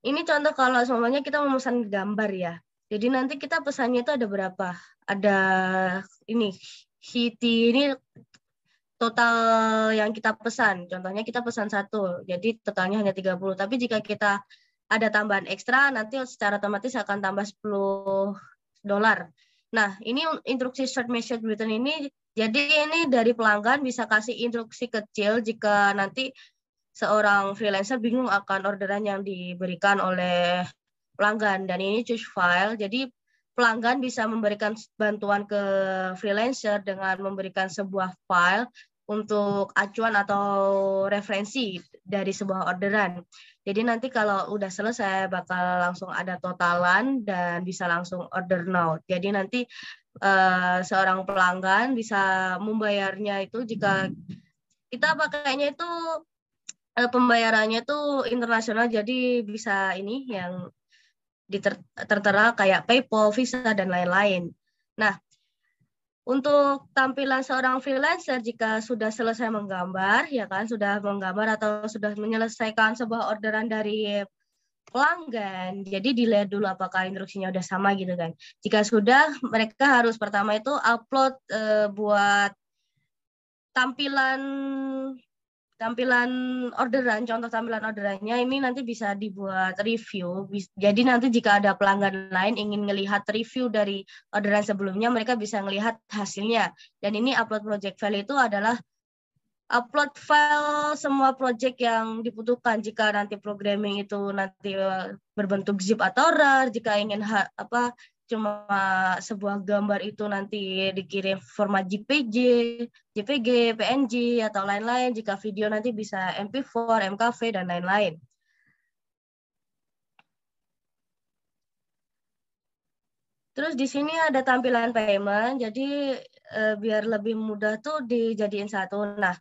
ini contoh kalau semuanya kita memesan gambar ya. Jadi nanti kita pesannya itu ada berapa? Ada ini Hiti ini total yang kita pesan. Contohnya kita pesan 1, jadi totalnya hanya 30. Tapi jika kita ada tambahan ekstra, nanti secara otomatis akan tambah $10. Nah, ini instruksi short message button ini, jadi ini dari pelanggan bisa kasih instruksi kecil jika nanti seorang freelancer bingung akan orderan yang diberikan oleh pelanggan. Dan ini choose file, jadi pelanggan bisa memberikan bantuan ke freelancer dengan memberikan sebuah file untuk acuan atau referensi dari sebuah orderan. Jadi nanti kalau udah selesai bakal langsung ada totalan dan bisa langsung order now. Jadi nanti seorang pelanggan bisa membayarnya itu jika kita pakainya itu pembayarannya itu internasional, jadi bisa ini yang tertera kayak PayPal, Visa, dan lain-lain. Nah, untuk tampilan seorang freelancer jika sudah selesai menggambar, ya kan, sudah menggambar atau sudah menyelesaikan sebuah orderan dari pelanggan, jadi dilihat dulu apakah instruksinya udah sama gitu kan. Jika sudah, mereka harus pertama itu upload buat tampilan orderan, contoh tampilan orderannya ini nanti bisa dibuat review. Jadi nanti jika ada pelanggan lain ingin melihat review dari orderan sebelumnya, mereka bisa melihat hasilnya. Dan ini upload project file itu adalah upload file semua project yang dibutuhkan. Jika nanti programming itu nanti berbentuk zip atau RAR, jika ingin cuma sebuah gambar itu nanti dikirim format JPG, PNG, atau lain-lain. Jika video nanti bisa MP4, MKV, dan lain-lain. Terus di sini ada tampilan payment, jadi biar lebih mudah tuh dijadiin satu. Nah,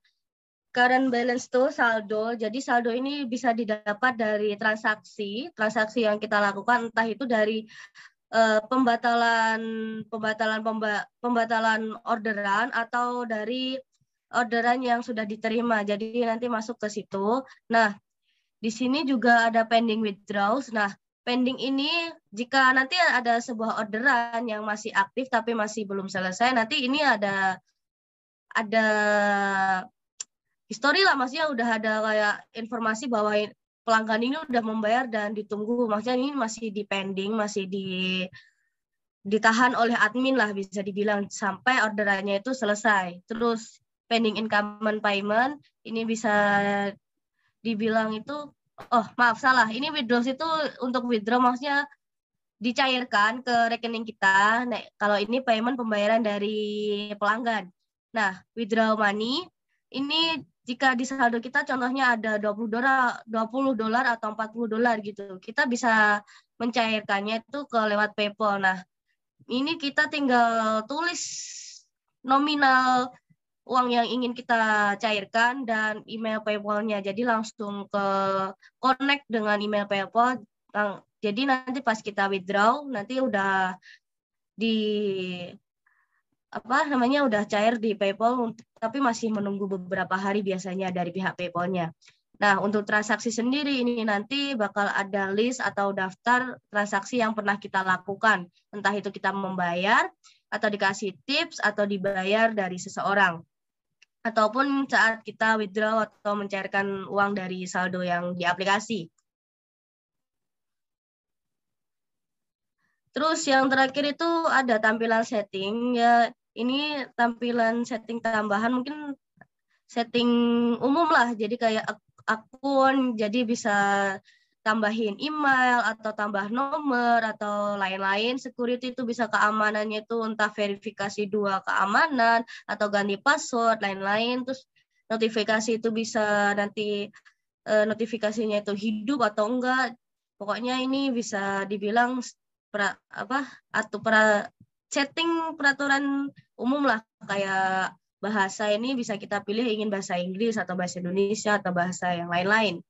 current balance tuh saldo, jadi saldo ini bisa didapat dari transaksi yang kita lakukan, entah itu dari pembatalan orderan atau dari orderan yang sudah diterima. Jadi nanti masuk ke situ. Nah, di sini juga ada pending withdraws. Nah, pending ini jika nanti ada sebuah orderan yang masih aktif tapi masih belum selesai, nanti ini ada history lah, maksudnya udah ada kayak informasi bahwa pelanggan ini udah membayar dan ditunggu, maksudnya ini masih di pending, masih ditahan oleh admin lah bisa dibilang sampai orderannya itu selesai. Terus pending incoming payment ini bisa dibilang itu, ini withdraws itu untuk withdraw maksudnya dicairkan ke rekening kita. Nah, kalau ini payment pembayaran dari pelanggan. Nah, withdraw money ini jika di saldo kita contohnya ada $20 atau $40 gitu. Kita bisa mencairkannya itu lewat PayPal. Nah, ini kita tinggal tulis nominal uang yang ingin kita cairkan dan email PayPal-nya. Jadi langsung ke connect dengan email PayPal. Jadi nanti pas kita withdraw nanti udah udah cair di PayPal, tapi masih menunggu beberapa hari biasanya dari pihak PayPal-nya. Nah, untuk transaksi sendiri ini nanti bakal ada list atau daftar transaksi yang pernah kita lakukan. Entah itu kita membayar, atau dikasih tips, atau dibayar dari seseorang. Ataupun saat kita withdraw atau mencairkan uang dari saldo yang di aplikasi. Terus yang terakhir itu ada tampilan setting. Ya, ini tampilan setting tambahan, mungkin setting umum lah. Jadi kayak akun, jadi bisa tambahin email atau tambah nomor atau lain-lain. Security itu bisa keamanannya itu entah verifikasi 2 keamanan atau ganti password, lain-lain. Terus notifikasi itu bisa nanti notifikasinya itu hidup atau enggak. Pokoknya ini bisa dibilang setting peraturan umum lah, kayak bahasa ini bisa kita pilih ingin bahasa Inggris atau bahasa Indonesia atau bahasa yang lain-lain.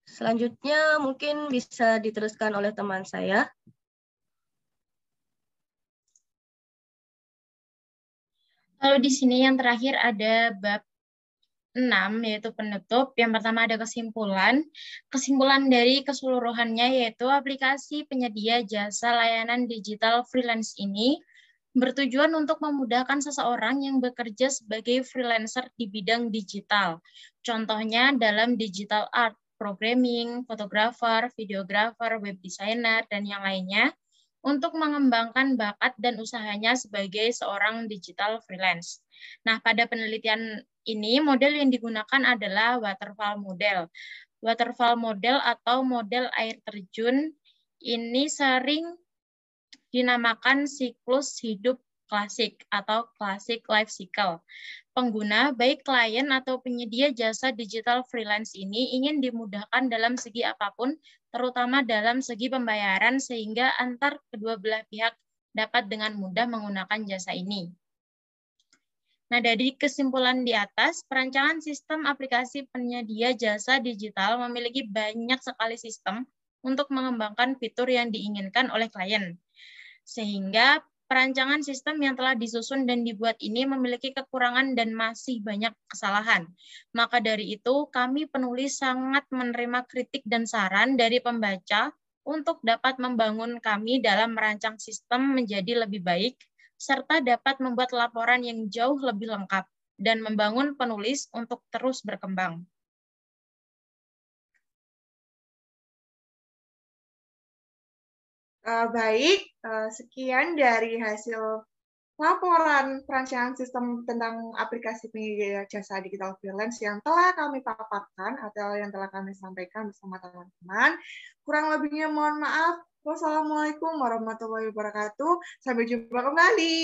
Selanjutnya mungkin bisa diteruskan oleh teman saya. Lalu di sini yang terakhir ada bab 6, yaitu penutup. Yang pertama ada kesimpulan. Kesimpulan dari keseluruhannya yaitu aplikasi penyedia jasa layanan digital freelance ini bertujuan untuk memudahkan seseorang yang bekerja sebagai freelancer di bidang digital. Contohnya dalam digital art, programming, fotografer, videografer, web designer, dan yang lainnya, untuk mengembangkan bakat dan usahanya sebagai seorang digital freelance. Nah, pada penelitian ini, model yang digunakan adalah waterfall model. Waterfall model atau model air terjun ini sering dinamakan siklus hidup klasik atau classic life cycle. Pengguna, baik klien atau penyedia jasa digital freelance ini ingin dimudahkan dalam segi apapun, terutama dalam segi pembayaran, sehingga antar kedua belah pihak dapat dengan mudah menggunakan jasa ini. Nah, dari kesimpulan di atas, perancangan sistem aplikasi penyedia jasa digital memiliki banyak sekali sistem untuk mengembangkan fitur yang diinginkan oleh klien. Sehingga perancangan sistem yang telah disusun dan dibuat ini memiliki kekurangan dan masih banyak kesalahan. Maka dari itu, kami penulis sangat menerima kritik dan saran dari pembaca untuk dapat membangun kami dalam merancang sistem menjadi lebih baik, serta dapat membuat laporan yang jauh lebih lengkap dan membangun penulis untuk terus berkembang. Baik, sekian dari hasil laporan perancangan sistem tentang aplikasi penyedia jasa digital freelance yang telah kami paparkan atau yang telah kami sampaikan bersama teman-teman. Kurang lebihnya mohon maaf. Wassalamualaikum warahmatullahi wabarakatuh. Sampai jumpa kembali.